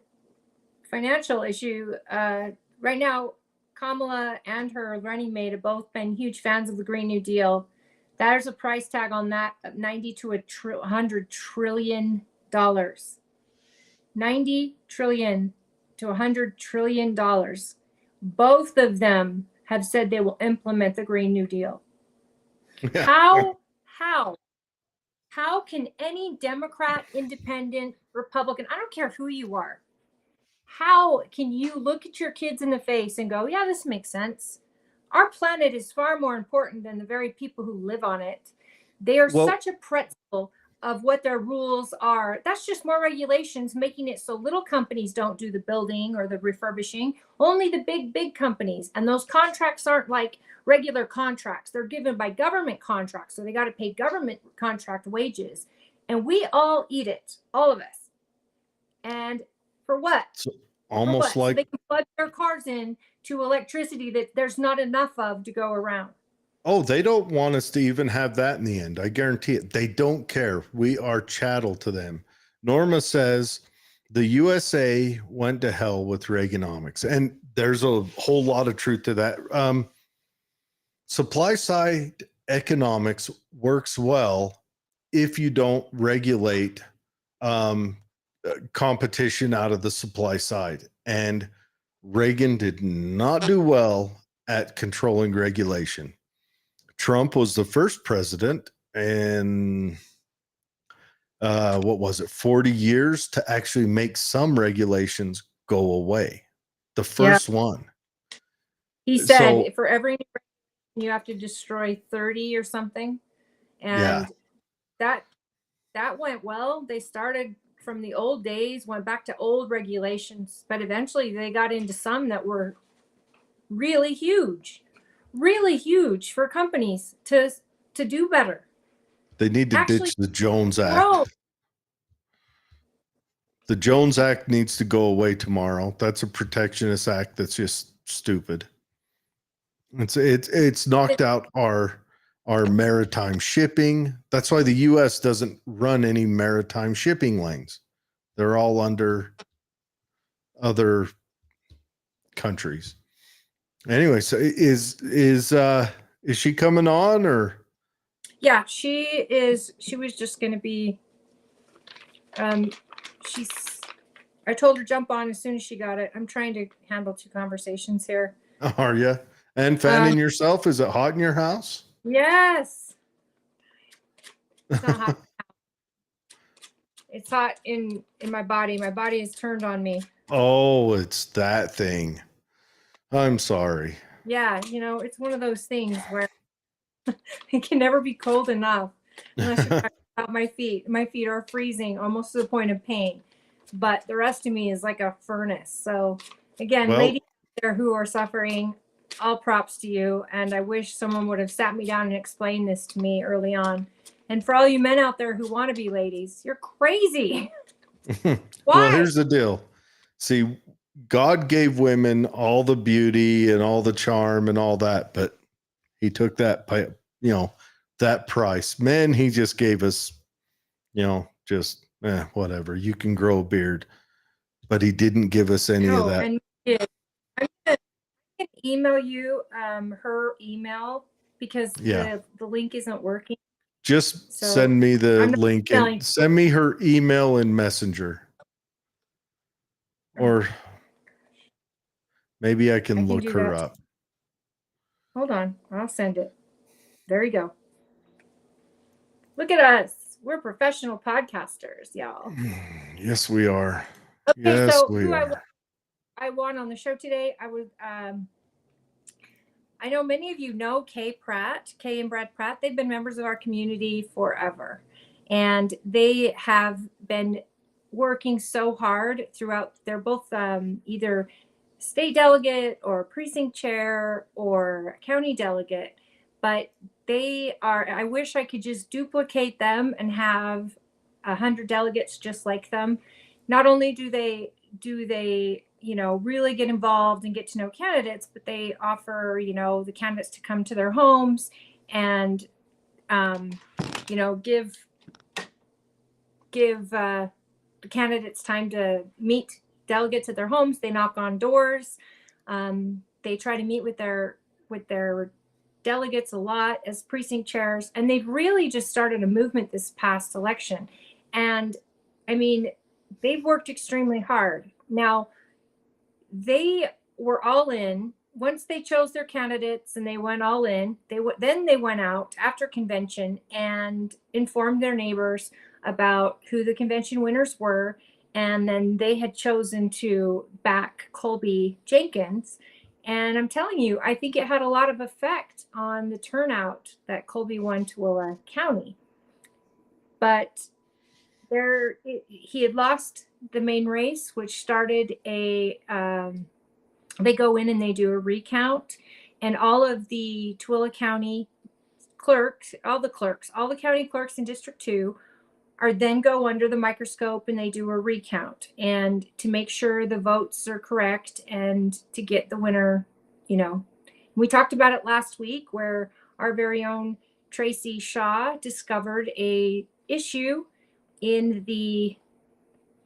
financial issue right now, Kamala and her running mate have both been huge fans of the Green New Deal. There's a price tag on that of $90 to $100 trillion. $90 trillion to $100 trillion. Both of them have said they will implement the Green New Deal. How can any Democrat, Independent, Republican, I don't care who you are, how can you look at your kids in the face and go, yeah, this makes sense? Our planet is far more important than the very people who live on it. They are such a pretzel of what their rules are. That's just more regulations, making it so little companies don't do the building or the refurbishing, only the big companies. And those contracts aren't like regular contracts. They're given by government contracts. So they got to pay government contract wages. And we all eat it, all of us. And for what? So almost like so they can plug their cars in to electricity that there's not enough of to go around. Oh, they don't want us to even have that in the end. I guarantee it. They don't care. We are chattel to them. Norma says the USA went to hell with Reaganomics, and there's a whole lot of truth to that. Supply side economics works well if you don't regulate competition out of the supply side. And Reagan did not do well at controlling regulation. Trump was the first president, and what was it, 40 years to actually make some regulations go away. The first one. He said for every you have to destroy 30 or something. And that went well. They started from the old days, went back to old regulations, but eventually they got into some that were really huge for companies to do better. They need to ditch the Jones Act. The Jones Act needs to go away tomorrow. That's a protectionist act that's just stupid. It's knocked out our maritime shipping. That's why the US doesn't run any maritime shipping lanes. They're all under other countries. Anyway, so is she coming on, or? Yeah, she is. She was just going to be I told her jump on as soon as she got it. I'm trying to handle 2 conversations here. Are you? And fanning yourself? Is it hot in your house? Yes. It's not hot. It's hot in my body. My body is turned on me. Oh, it's that thing. I'm sorry. Yeah, it's one of those things where it can never be cold enough unless you're talking about my feet. My feet are freezing almost to the point of pain, but the rest of me is like a furnace. So again, ladies there who are suffering, all props to you. And I wish someone would have sat me down and explained this to me early on. And for all you men out there who want to be ladies, you're crazy. Why? Well, here's the deal. See, God gave women all the beauty and all the charm and all that, but he took that, that price. Men, he just gave us, just whatever. You can grow a beard, but he didn't give us any of that. And I can email you her email because the link isn't working. Just send me the link and send me her email in Messenger. Or maybe I can look her up. Hold on. I'll send it. There you go. Look at us. We're professional podcasters, y'all. Yes, we are. Okay, yes, so we who are. I want on the show today, I know many of you know Kay and Brad Pratt. They've been members of our community forever. And they have been working so hard throughout. They're both either state delegate or precinct chair or county delegate. But I wish I could just duplicate them and have 100 delegates just like them. Not only do they really get involved and get to know candidates, but they offer, the candidates to come to their homes and, give the candidates time to meet delegates at their homes. They knock on doors. They try to meet with their delegates a lot as precinct chairs. And they've really just started a movement this past election. And I mean, they've worked extremely hard. Now, they were all in. Once they chose their candidates and they went all in, then they went out after convention and informed their neighbors about who the convention winners were. And then they had chosen to back Colby Jenkins. And I'm telling you, I think it had a lot of effect on the turnout that Colby won Tooele County. But he had lost the main race, which started they go in and they do a recount, and all of the Tooele County clerks, all the county clerks in District 2 are then go under the microscope and they do a recount and to make sure the votes are correct and to get the winner. We talked about it last week where our very own Tracy Shaw discovered a issue in the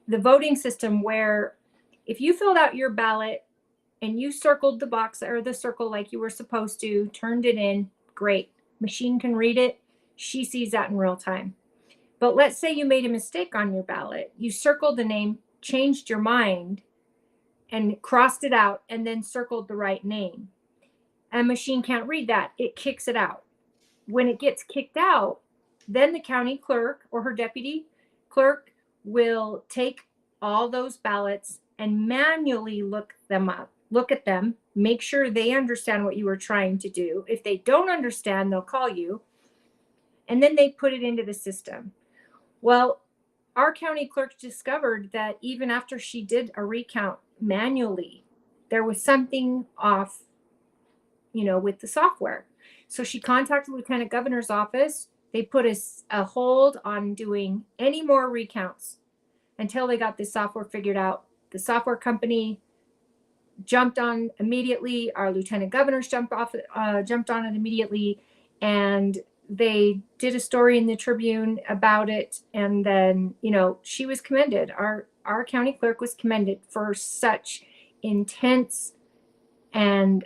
the voting system where if you filled out your ballot and you circled the box or the circle like you were supposed to, turned it in, great. Machine can read it. She sees that in real time. But let's say you made a mistake on your ballot. You circled the name, changed your mind, and crossed it out, and then circled the right name. A machine can't read that. It kicks it out. When it gets kicked out, then the county clerk or her deputy clerk will take all those ballots and manually look at them, make sure they understand what you were trying to do. If they don't understand, they'll call you, and then they put it into the system. Well, our county clerk discovered that even after she did a recount manually, there was something off, with the software. So she contacted the lieutenant governor's office. They put a hold on doing any more recounts until they got this software figured out. The software company jumped on immediately. Our lieutenant governors jumped on it immediately, and they did a story in the Tribune about it. And then, she was commended. Our county clerk was commended for such intense and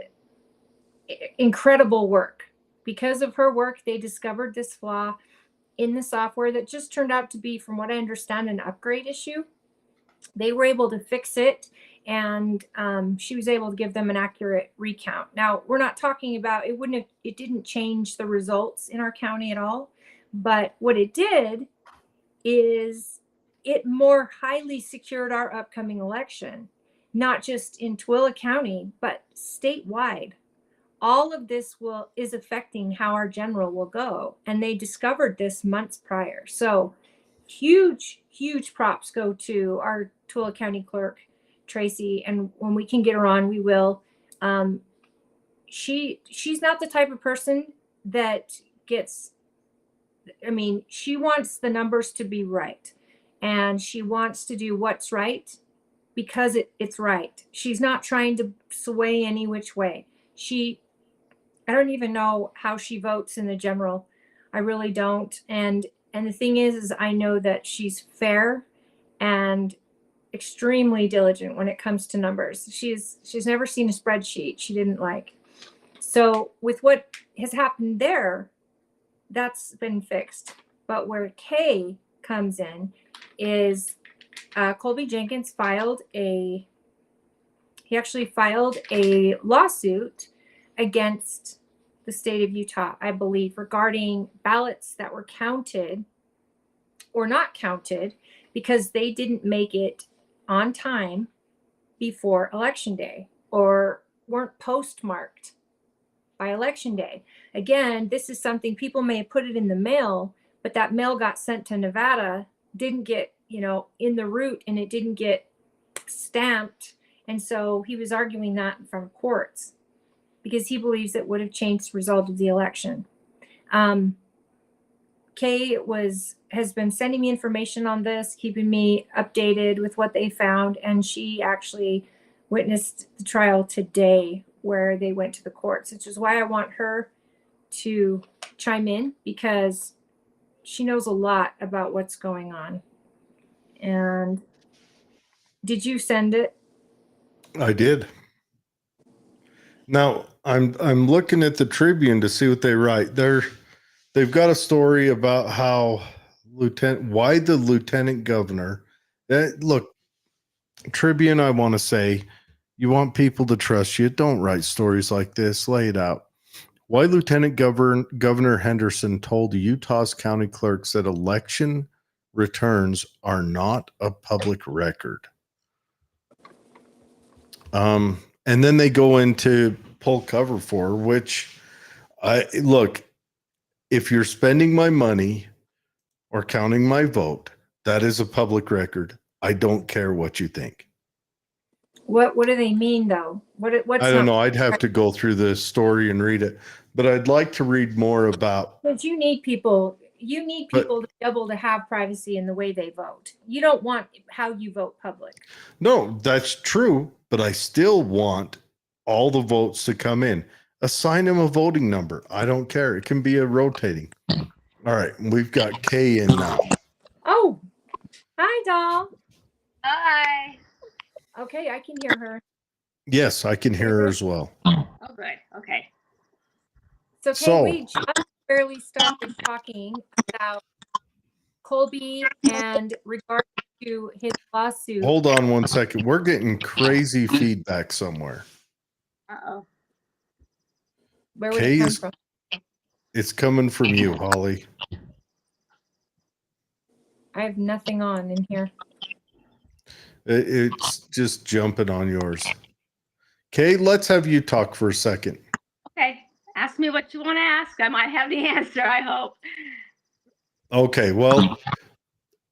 incredible work. Because of her work, they discovered this flaw in the software that just turned out to be, from what I understand, an upgrade issue. They were able to fix it, and she was able to give them an accurate recount. Now, we're not talking about it didn't change the results in our county at all, but what it did is it more highly secured our upcoming election, not just in Tooele County, but statewide. All of this is affecting how our general will go, and they discovered this months prior. So huge props go to our Tooele County clerk, Tracy, and when we can get her on, we will. She's not the type of person that she wants the numbers to be right, and she wants to do what's right because it's right. She's not trying to sway any which way. I don't even know how she votes in the general. I really don't. And the thing is I know that she's fair and extremely diligent when it comes to numbers. She's never seen a spreadsheet she didn't like. So with what has happened there, that's been fixed. But where Kay comes in is Colby Jenkins filed a lawsuit against the state of Utah, I believe, regarding ballots that were counted or not counted because they didn't make it on time before Election Day or weren't postmarked by Election Day. Again, this is something people may have put it in the mail, but that mail got sent to Nevada, didn't get, in the route, and it didn't get stamped. And so he was arguing that in front of courts because he believes it would have changed the result of the election. Kay has been sending me information on this, keeping me updated with what they found, and she actually witnessed the trial today where they went to the courts, which is why I want her to chime in because she knows a lot about what's going on. And did you send it? I did. Now I'm looking at the Tribune to see what they write. They've got a story about how why the lieutenant governor. Look, Tribune, I want to say, you want people to trust you. Don't write stories like this. Lay it out. Why Lieutenant Governor Henderson told Utah's county clerks that election returns are not a public record. And then they go into pull cover for, which look, if you're spending my money or counting my vote, that is a public record. I don't care what you think. What do they mean though? What's I don't know. I'd have to go through the story and read it, but I'd like to read more about. But you need people to be able to have privacy in the way they vote. You don't want how you vote public. No, that's true, but I still want all the votes to come in. Assign them a voting number. I don't care. It can be a rotating. All right, we've got Kay in now. Oh, hi, doll. Hi. Okay, I can hear her. Yes, I can hear her as well. Oh, good. Okay. So, So- we just barely started talking about Colby and regard to his lawsuit. Hold on one second. We're getting crazy feedback somewhere. Uh-oh. Where would it come Kay's, from? it's coming from you, Holly. I have nothing on in here. It's just jumping on yours. Kay, let's have you talk for a second. Okay. Ask me what you want to ask. I might have the answer, I hope. Okay, well,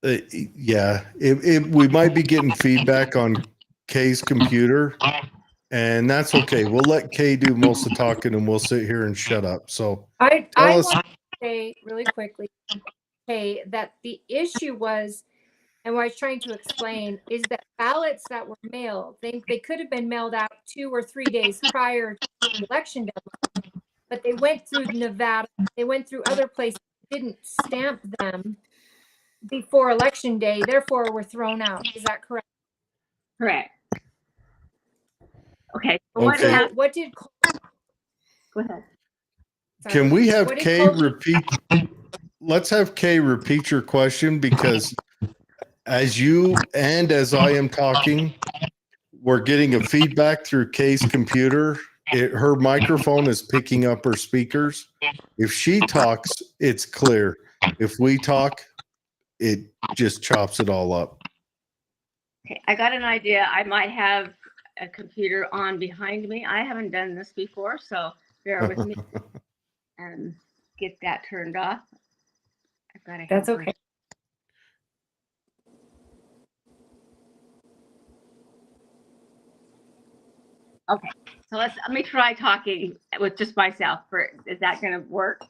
yeah, we might be getting feedback on Kay's computer, and that's okay. We'll let Kay do most of the talking, and we'll sit here and shut up. So I tell us. want to say really quickly, okay, that the issue was, and what I was trying to explain is that ballots that were mailed, they could have been mailed out 2 or 3 days prior to the election deadline, but they went through Nevada, they went through other places, didn't stamp them before election day, therefore were thrown out. Is that correct? Correct. Okay. Okay. What did Go ahead. Can we have What did Kay Colby- repeat? Let's have Kay repeat your question, because as you and as I am talking, we're getting a feedback through Kay's computer. Her microphone is picking up her speakers. If she talks, it's clear. If we talk, it just chops it all up. Okay. I got an idea. I might have a computer on behind me. I haven't done this before, so bear with me and get that turned off. I've got to. That's okay. Okay, so let me try talking with just myself. Is that going to work?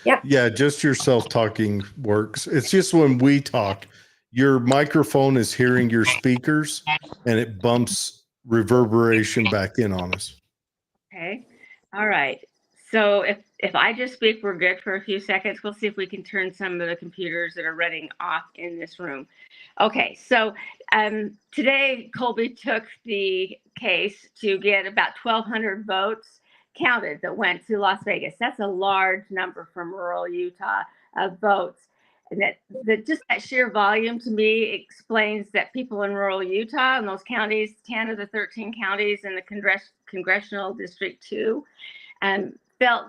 Yeah, just yourself talking works. It's just when we talk, your microphone is hearing your speakers and it bumps reverberation back in on us. Okay. All right. So if I just speak, we're good for a few seconds. We'll see if we can turn some of the computers that are running off in this room. Okay. So today Colby took the case to get about 1,200 votes counted that went to Las Vegas. That's a large number from rural Utah of votes. And that just that sheer volume to me explains that people in rural Utah and those counties, 10 of the 13 counties in the Congressional District 2, felt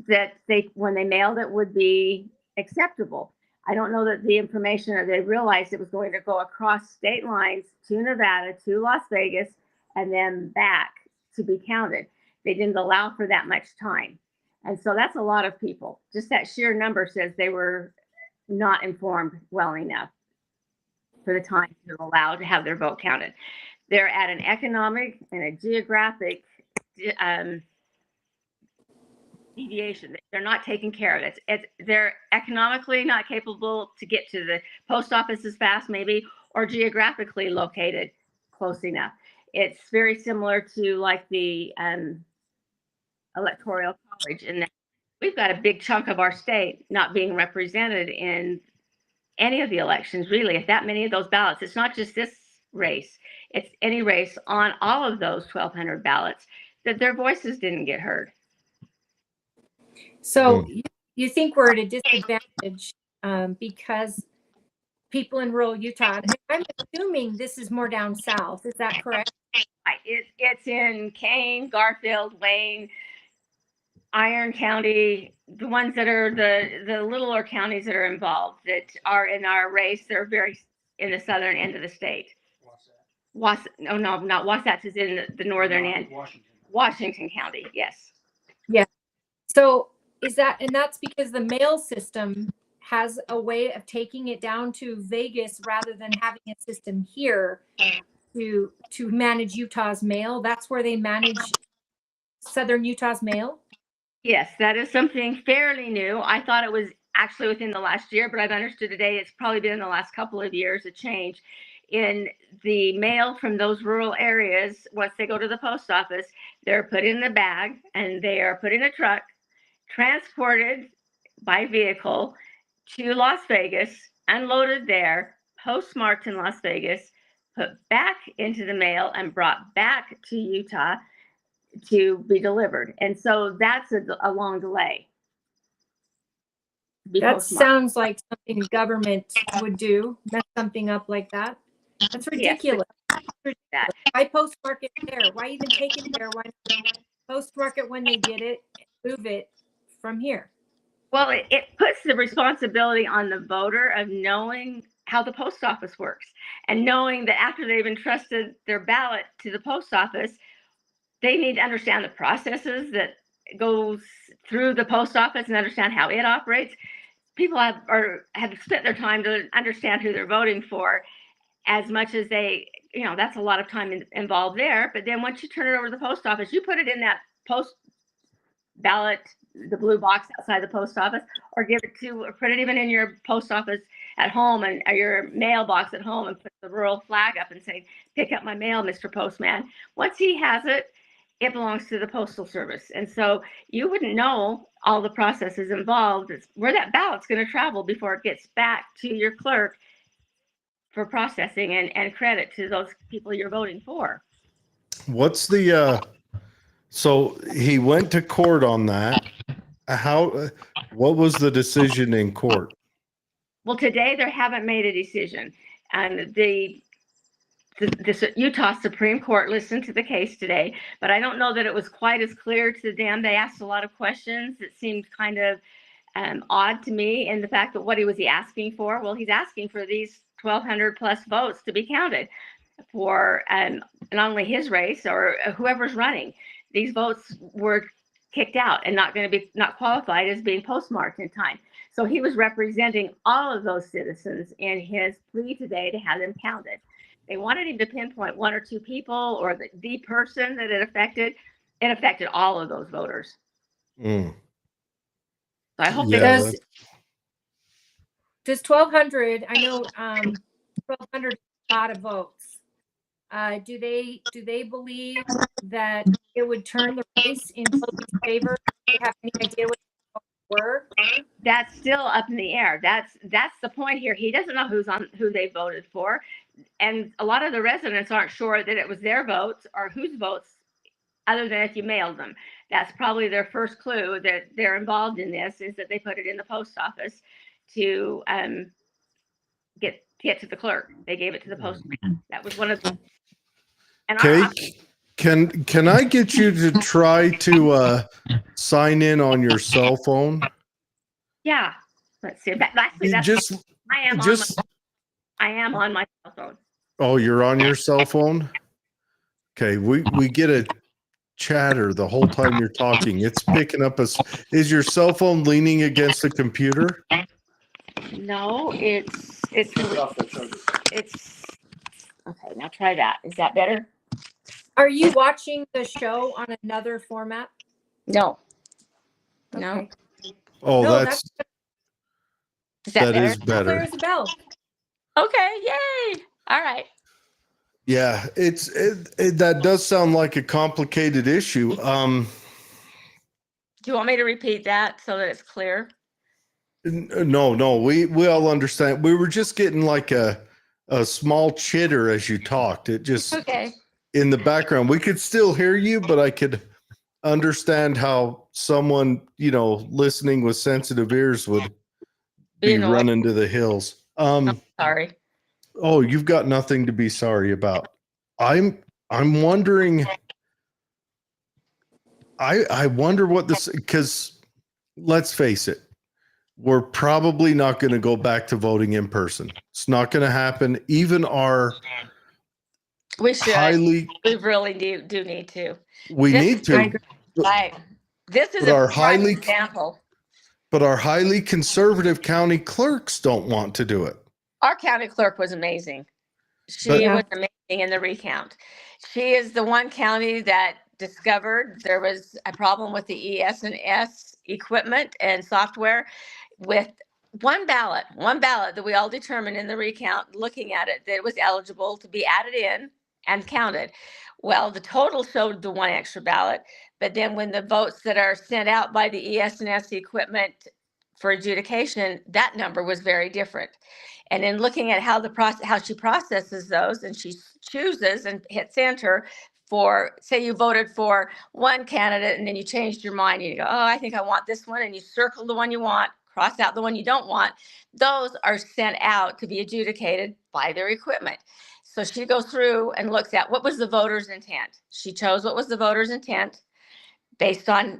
that when they mailed it, would be acceptable. I don't know that the information, or they realized it was going to go across state lines to Nevada, to Las Vegas, and then back to be counted. They didn't allow for that much time. And so that's a lot of people. Just that sheer number says they were not informed well enough for the time to allow to have their vote counted. They're at an economic and a geographic deviation. They're not taking care of it. They're economically not capable to get to the post office as fast, maybe, or geographically located close enough. It's very similar to like the electoral college, in that we've got a big chunk of our state not being represented in any of the elections, really. If that many of those ballots, it's not just this race, it's any race on all of those 1,200 ballots, that their voices didn't get heard. So you think we're at a disadvantage because people in rural Utah, and I'm assuming this is more down south, is that correct? Right. It's in Kane, Garfield, Wayne, Iron County, the ones that are the littler counties that are involved, that are in our race. They're very in the southern end of the state. Not Wasatch is in the northern end. Washington County, yes. Yeah. So is that, and that's because the mail system has a way of taking it down to Vegas rather than having a system here to manage Utah's mail. That's where they manage southern Utah's mail. Yes, that is something fairly new. I thought it was actually within the last year, but I've understood today it's probably been in the last couple of years a change in the mail from those rural areas. Once they go to the post office, they're put in the bag and they are put in a truck, transported by vehicle to Las Vegas, unloaded there, postmarked in Las Vegas, put back into the mail and brought back to Utah to be delivered. And so that's a long delay. That sounds like something government would do, mess something up like that. That's ridiculous. That. Why postmark it there? Why even take it there? Why not postmark it when they get it and move it from here? Well, it puts the responsibility on the voter of knowing how the post office works and knowing that after they've entrusted their ballot to the post office, they need to understand the processes that goes through the post office and understand how it operates. People have spent their time to understand who they're voting for as much as they, that's a lot of time involved there. But then once you turn it over to the post office, you put it in that post ballot, the blue box outside the post office, or put it even in your post office at home and your mailbox at home and put the rural flag up and say, pick up my mail, Mr. Postman. Once he has it, it belongs to the Postal Service. And so you wouldn't know all the processes involved, where that ballot's going to travel before it gets back to your clerk for processing and credit to those people you're voting for. What's the, so he went to court on that. What was the decision in court? Well, today they haven't made a decision. And the Utah Supreme Court listened to the case today, but I don't know that it was quite as clear to them. They asked a lot of questions that seemed kind of odd to me, in the fact that what he was asking for? Well, he's asking for these 1,200 plus votes to be counted for not only his race or whoever's running. These votes were kicked out and not qualified as being postmarked in time. So he was representing all of those citizens in his plea today to have them counted. They wanted him to pinpoint one or two people or the person that it affected. It affected all of those voters. So I hope does 1,200, I know 1,200 is a lot of votes. Do they believe that it would turn the race in Colby's favor? Do you have any idea what the votes were? That's still up in the air. That's the point here. He doesn't know who they voted for. And a lot of the residents aren't sure that it was their votes or whose votes, other than if you mailed them. That's probably their first clue that they're involved in this, is that they put it in the post office to get to the clerk. They gave it to the postman. That was one of the. Okay, can I get you to try to sign in on your cell phone? Yeah, let's see. Actually, I am on my cell phone. Oh, you're on your cell phone? Okay, we get a chatter the whole time you're talking. It's picking up is your cell phone leaning against the computer? No, it's okay. Now try that. Is that better? Are you watching the show on another format? No. Okay. No. Oh, No, that better? is better. Clear as a bell. Okay, yay. All right. Yeah, that does sound like a complicated issue. Do you want me to repeat that so that it's clear? No, we all understand. We were just getting like a small chitter as you talked. It just Okay. in the background. We could still hear you, but I could understand how someone, listening with sensitive ears would be running to the hills. Sorry. Oh, you've got nothing to be sorry about. I'm wondering. I wonder what this, because let's face it, we're probably not going to go back to voting in person. It's not going to happen. Even our we should. We really do need to. We need to. Right. This is a prime example. But our highly conservative county clerks don't want to do it. Our county clerk was amazing. She was amazing in the recount. She is the one county that discovered there was a problem with the ES&S equipment and software with one ballot that we all determined in the recount, looking at it, that it was eligible to be added in and counted. Well, the total showed the one extra ballot, but then when the votes that are sent out by the ES&S equipment for adjudication, that number was very different. And in looking at how she processes those, and she chooses and hits enter for, say you voted for one candidate and then you changed your mind, you go, oh, I think I want this one, and you circle the one you want, cross out the one you don't want. Those are sent out to be adjudicated by their equipment. So she goes through and looks at what was the voter's intent. She chose what was the voter's intent based on,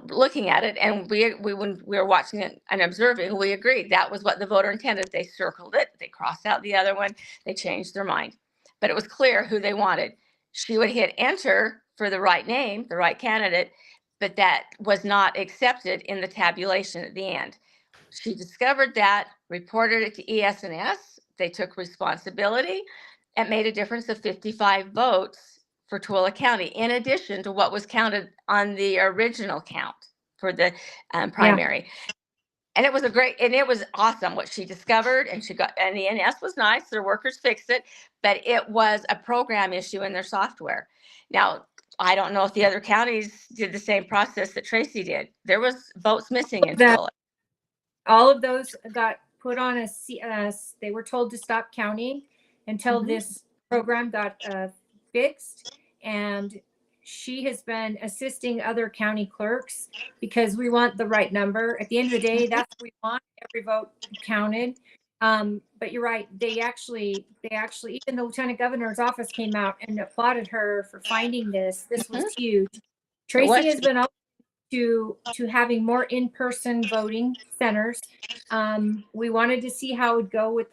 looking at it. And when we were watching it and observing, we agreed that was what the voter intended. They circled it, they crossed out the other one, they changed their mind. But it was clear who they wanted. She would hit enter for the right name, the right candidate, but that was not accepted in the tabulation at the end. She discovered that, reported it to ES&S. They took responsibility. It made a difference of 55 votes for Tooele County, in addition to what was counted on the original count for the primary. Yeah. And it was awesome what she discovered. And the ES was nice. Their workers fixed it, but it was a program issue in their software. Now, I don't know if the other counties did the same process that Tracy did. There was votes missing in Tooele. All of those got put on they were told to stop counting until this program got fixed. And she has been assisting other county clerks because we want the right number. At the end of the day, that's what we want, every vote counted. But you're right. They actually, even the lieutenant governor's office came out and applauded her for finding this. This was huge. Tracy has been up to having more in-person voting centers. We wanted to see how it would go with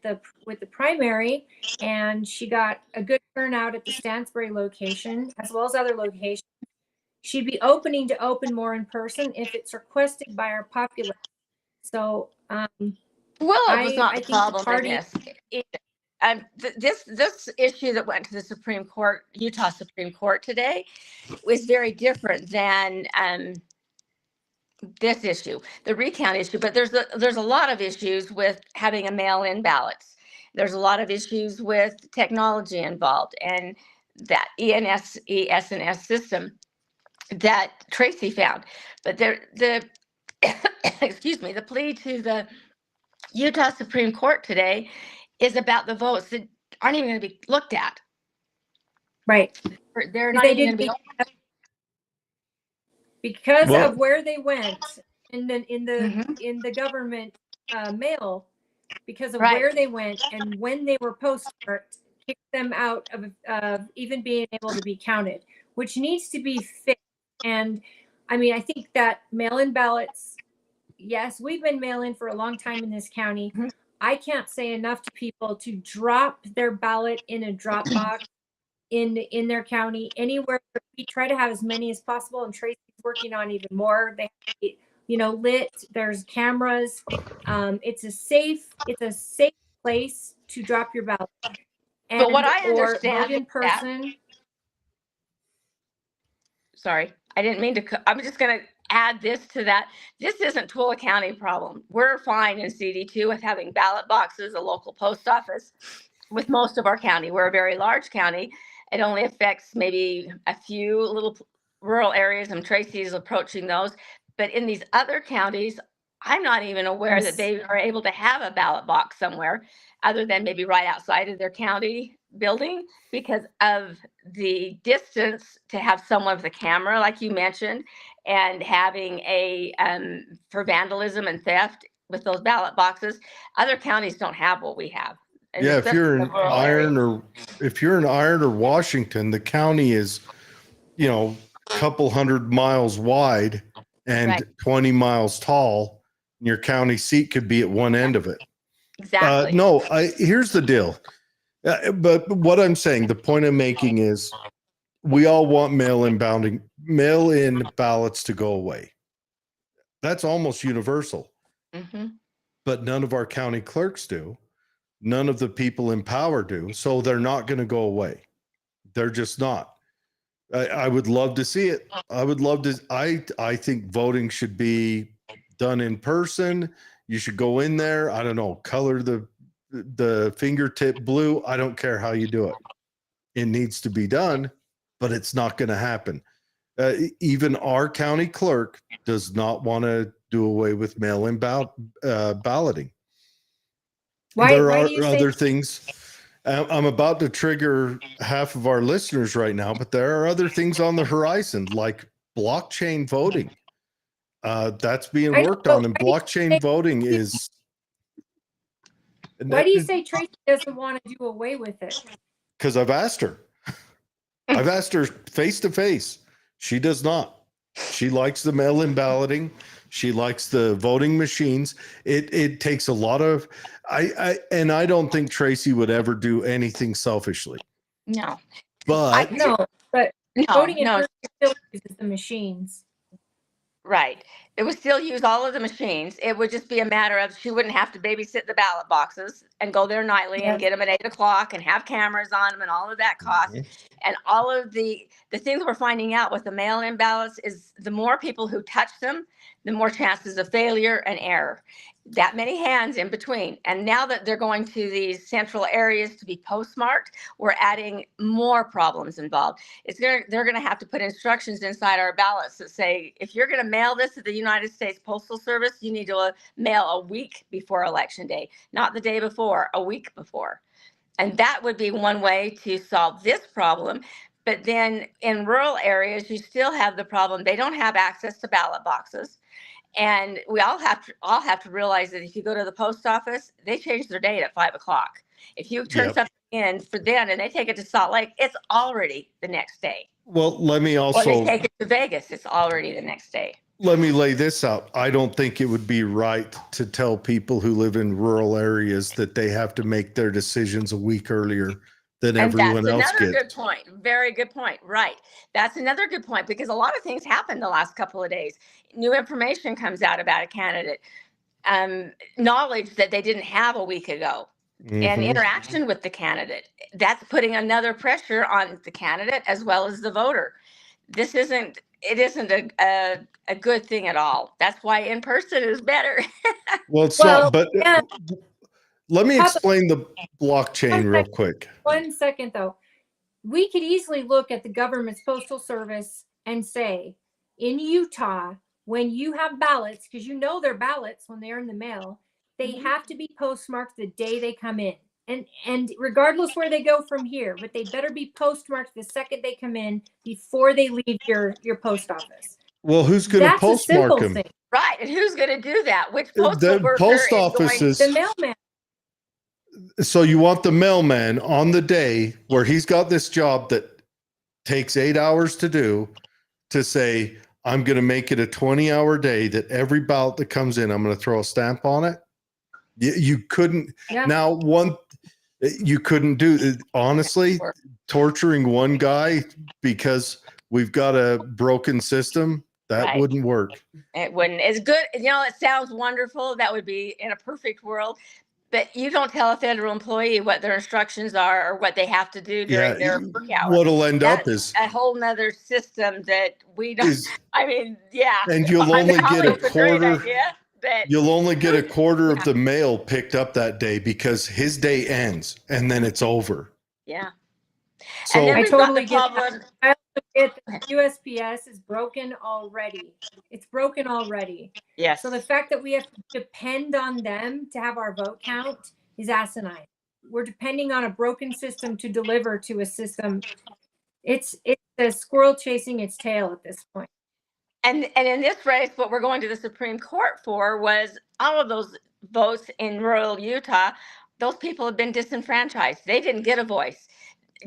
the primary, and she got a good turnout at the Stansbury location as well as other locations. She'd be opening to open more in person if it's requested by our populace. So, it was not the problem in this. This issue that went to the Supreme Court, Utah Supreme Court today, was very different than this issue, the recount issue. But there's a lot of issues with having a mail-in ballots. There's a lot of issues with technology involved, and that ES&S system that Tracy found. But the plea to the Utah Supreme Court today is about the votes that aren't even going to be looked at. Right. They're not even going to be because of where they went in the government mail, because of where they went and when they were postmarked, kicked them out of even being able to be counted, which needs to be fixed. And I mean, I think that mail-in ballots, yes, we've been mail-in for a long time in this county. I can't say enough to people to drop their ballot in a drop box in their county, anywhere. We try to have as many as possible, and Tracy's working on even more. They have, lit. There's cameras. It's a safe place to drop your ballot. But what I understand in person. Sorry, I didn't mean to. I'm just going to add this to that. This isn't Tooele County problem. We're fine in CD2 with having ballot boxes, a local post office. With most of our county, we're a very large county. It only affects maybe a few little rural areas, and Tracy is approaching those. But in these other counties, I'm not even aware that they are able to have a ballot box somewhere other than maybe right outside of their county building, because of the distance to have someone with a camera, like you mentioned, and having for vandalism and theft with those ballot boxes. Other counties don't have what we have. And if you're in Iron or Washington, the county is, a couple 100 miles wide and 20 miles tall. And your county seat could be at one end of it. Exactly. Here's the deal. But what I'm saying, the point I'm making is, we all want mail-in ballots to go away. That's almost universal. But none of our county clerks do. None of the people in power do. So they're not going to go away. They're just not. I would love to see it. I would love to. I think voting should be done in person. You should go in there. I don't know, color the fingertip blue. I don't care how you do it. It needs to be done, but it's not going to happen. Even our county clerk does not want to do away with mail-in balloting. Why There do are you say other things. I'm about to trigger half of our listeners right now, but there are other things on the horizon, like blockchain voting. That's being I worked know, on, and blockchain voting is. why do you say Tracy doesn't want to do away with it? Because I've asked her. I've asked her face to face. She does not. She likes the mail-in balloting. She likes the voting machines. It takes a lot of. I don't think Tracy would ever do anything selfishly. No, But No, but no, voting in no. person still uses the machines. Right. It would still use all of the machines. It would just be a matter of she wouldn't have to babysit the ballot boxes and go there nightly and Yes. get them at 8 o'clock and have cameras on them and all of that cost. And all of the things we're finding out with the mail-in ballots is the more people who touch them, the more chances of failure and error. That many hands in between. And now that they're going to these central areas to be postmarked, we're adding more problems involved. They're going to have to put instructions inside our ballots that say, if you're going to mail this to the United States Postal Service, you need to mail a week before Election Day, not the day before, a week before. And that would be one way to solve this problem. But then in rural areas, you still have the problem. They don't have access to ballot boxes. And we all have to realize that if you go to the post office, they change their date at 5 o'clock. If you turn something in for them and they take it to Salt Lake, it's already the next day. Well, let me Or also they take it to Vegas, it's already the next day. let me lay this out. I don't think it would be right to tell people who live in rural areas that they have to make their decisions a week earlier than And everyone that's else another gets. good point. Very good point. Right. That's another good point because a lot of things happen the last couple of days. New information comes out about a candidate, knowledge that they didn't have a week ago, and interaction with the candidate. That's putting another pressure on the candidate as well as the voter. It isn't a good thing at all. That's why in person is better. Well, it's Well, not, but yeah. let me Papa- explain the blockchain real quick. 1 second though. We could easily look at the government's postal service and say, in Utah, when you have ballots, because you know they're ballots when they're in the mail, they have to be postmarked the day they come in. And regardless where they go from here, but they better be postmarked the second they come in before they leave your post office. Well, who's going to That's a postmark simple them? thing. Right. And who's going to do that? Which postal The worker post is offices. The mailman. So you want the mailman on the day where he's got this job that takes 8 hours to do to say, I'm going to make it a 20-hour day that every ballot that comes in, I'm going to throw a stamp on it. You couldn't. Yeah. Now, you couldn't do, honestly, torturing one guy because we've got a broken system. That Right. wouldn't work. It wouldn't. It's good. It sounds wonderful. That would be in a perfect world. But you don't tell a federal employee what their instructions are or what they have to do during their work hours. What'll end up That's is a whole nother system that we don't. I mean, yeah. And you'll only get a quarter. You'll only get a quarter of the mail picked up that day because his day ends and then it's over. Yeah. So And then I we've got totally the get problem. that. I also get that USPS is broken already. It's broken already. Yes. So the fact that we have to depend on them to have our vote count is asinine. We're depending on a broken system to deliver to a system. It's a squirrel chasing its tail at this point. And in this race, what we're going to the Supreme Court for was all of those votes in rural Utah. Those people have been disenfranchised. They didn't get a voice.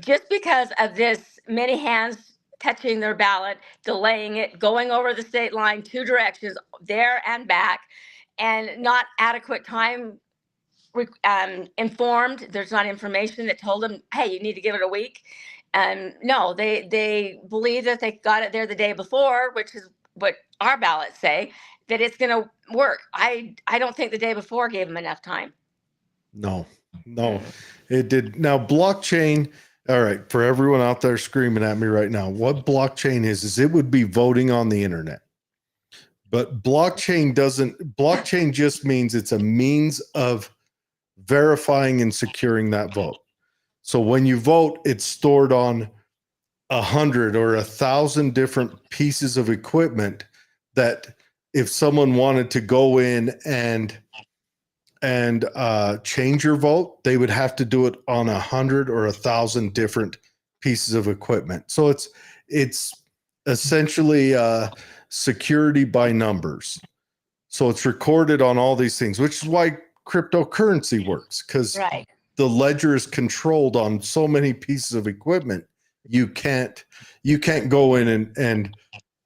Just because of this many hands touching their ballot, delaying it, going over the state line 2 directions, there and back, and not adequate time informed. There's not information that told them, hey, you need to give it a week. No, they believe that they got it there the day before, which is what our ballots say, that it's going to work. I don't think the day before gave them enough time. No, it did. Now, blockchain. All right. For everyone out there screaming at me right now, what blockchain is it would be voting on the internet. But blockchain just means it's a means of verifying and securing that vote. So when you vote, it's stored on 100 or 1,000 different pieces of equipment that if someone wanted to go in and change your vote, they would have to do it on 100 or 1,000 different pieces of equipment. So it's essentially security by numbers. So it's recorded on all these things, which is why cryptocurrency works, because Right. the ledger is controlled on so many pieces of equipment. You can't go in and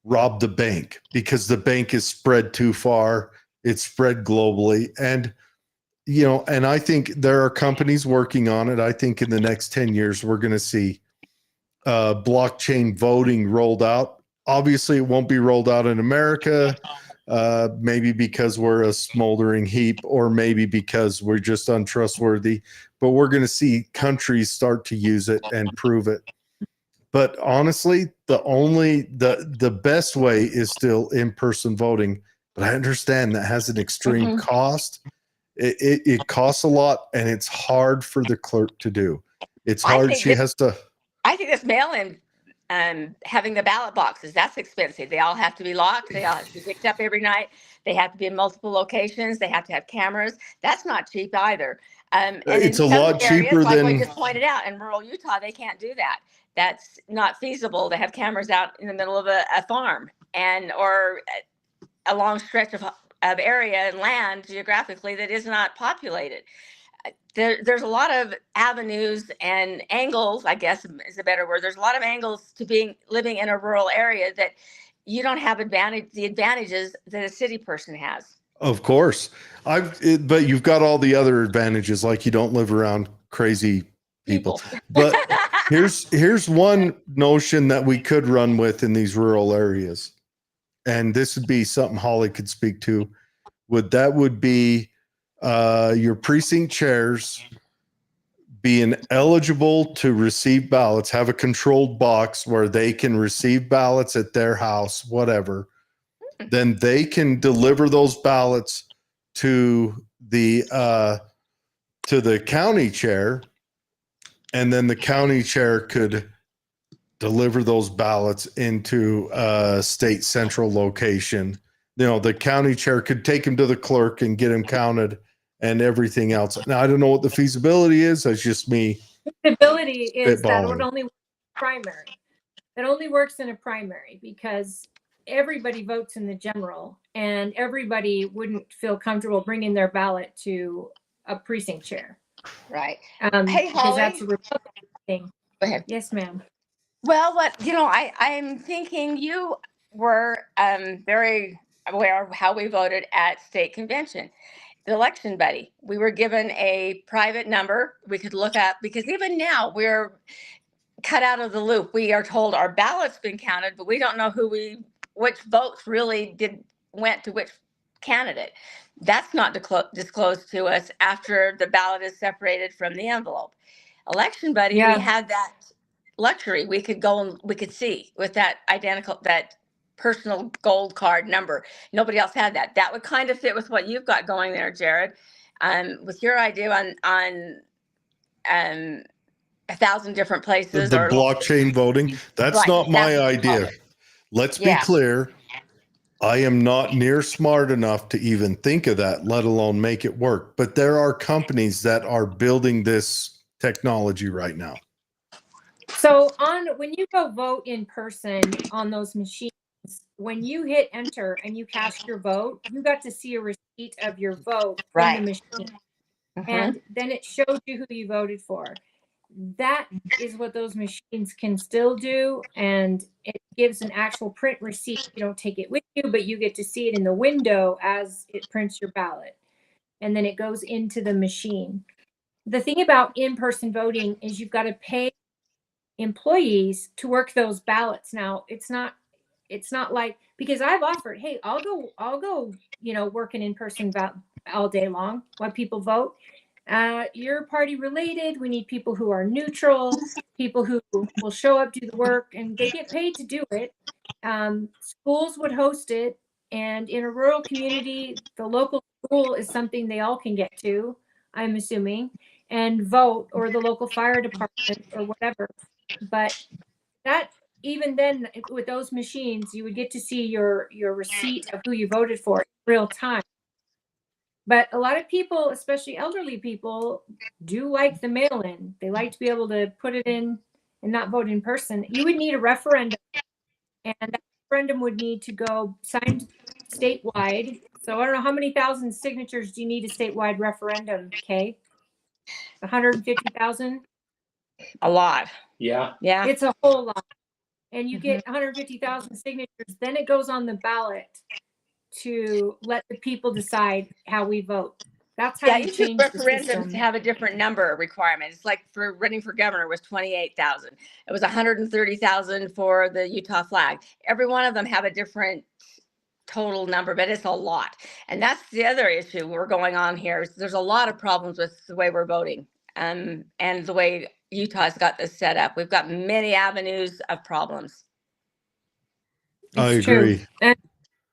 rob the bank, because the bank is spread too far. It's spread globally. And and I think there are companies working on it. I think in the next 10 years, we're going to see blockchain voting rolled out. Obviously, it won't be rolled out in America, maybe because we're a smoldering heap, or maybe because we're just untrustworthy. But we're going to see countries start to use it and prove it. But honestly, the best way is still in-person voting. But I understand that has an extreme cost. It costs a lot, and it's hard for the clerk to do. It's hard. She has to. I think this mail-in, having the ballot boxes, that's expensive. They all have to be locked. They all have to be picked up every night. They have to be in multiple locations. They have to have cameras. That's not cheap either. And it's in a some lot areas, cheaper like than. we just pointed out, in rural Utah, they can't do that. That's not feasible to have cameras out in the middle of a farm or a long stretch of area and land geographically that is not populated. There's a lot of avenues and angles, I guess is a better word. There's a lot of angles to living in a rural area that you don't have the advantages that a city person has. Of course. But you've got all the other advantages, like you don't live around crazy people. But here's one notion that we could run with in these rural areas. And this would be something Holly could speak to. Would be your precinct chairs being eligible to receive ballots, have a controlled box where they can receive ballots at their house, whatever. Then they can deliver those ballots to the county chair, and then the county chair could deliver those ballots into a state central location. The county chair could take them to the clerk and get them counted and everything else. Now, I don't know what the feasibility is. That's just me. Feasibility is that it spitballing. only works in primary. It only works in a primary because everybody votes in the general, and everybody wouldn't feel comfortable bringing their ballot to a precinct chair. Right. Hey, Holly. because that's a Republican thing. Go ahead. Yes, ma'am. Well, I'm thinking you were very aware of how we voted at state convention. The election buddy, we were given a private number we could look up, because even now we're cut out of the loop. We are told our ballot's been counted, but we don't know which votes really went to which candidate. That's not disclosed to us after the ballot is separated from the envelope. Election buddy, Yeah. we had that luxury. We could go and we could see with that personal gold card number. Nobody else had that. That would kind of fit with what you've got going there, Jared. With your idea on 1,000 different places. The or blockchain voting. That's Right, not my that's what we call idea. it. Let's be Yeah. clear. I am not near smart enough to even think of that, let alone make it work. But there are companies that are building this technology right now. So when you go vote in person on those machines, when you hit enter and you cast your vote, you got to see a receipt of your vote Right. in the machine. Mhm. And then it shows you who you voted for. That is what those machines can still do. And it gives an actual print receipt. You don't take it with you, but you get to see it in the window as it prints your ballot. And then it goes into the machine. The thing about in-person voting is you've got to pay employees to work those ballots. Now it's not like, because I've offered, hey, I'll go, work an in-person all day long while people vote. You're party related. We need people who are neutral, people who will show up, do the work, and they get paid to do it. Schools would host it. And in a rural community, the local school is something they all can get to, I'm assuming, and vote, or the local fire department or whatever. But that even then, with those machines, you would get to see your receipt of who you voted for in real time. But a lot of people, especially elderly people, do like the mail-in. They like to be able to put it in and not vote in person. You would need a referendum, and that referendum would need to go signed statewide. So I don't know, how many thousand signatures do you need a statewide referendum, Kay? 150,000? A lot. Yeah. Yeah. It's a whole lot. And you get 150,000 signatures, then it goes on the ballot to let the people decide how we vote. That's how Yeah, you each change the referendums system. have a different number requirement. It's like for running for governor was 28,000. It was 130,000 for the Utah flag. Every one of them have a different total number, but it's a lot. And that's the other issue we're going on here. Is there's a lot of problems with the way we're voting, and the way Utah's got this set up. We've got many avenues of problems. I It's true. agree. And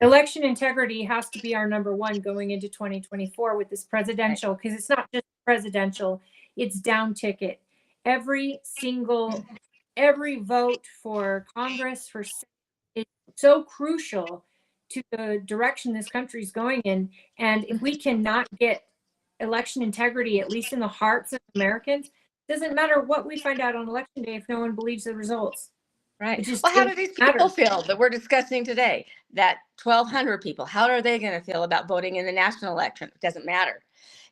election integrity has to be our number one going into 2024 with this presidential, because it's not just presidential, it's down ticket. Every vote for Congress, for is so crucial to the direction this country is going in. And if we cannot get election integrity, at least in the hearts of Americans, it doesn't matter what we find out on election day if no one believes the results. Right. It just Well, how do doesn't these matter. people feel that we're discussing today? That 1,200 people, how are they going to feel about voting in the national election? It doesn't matter.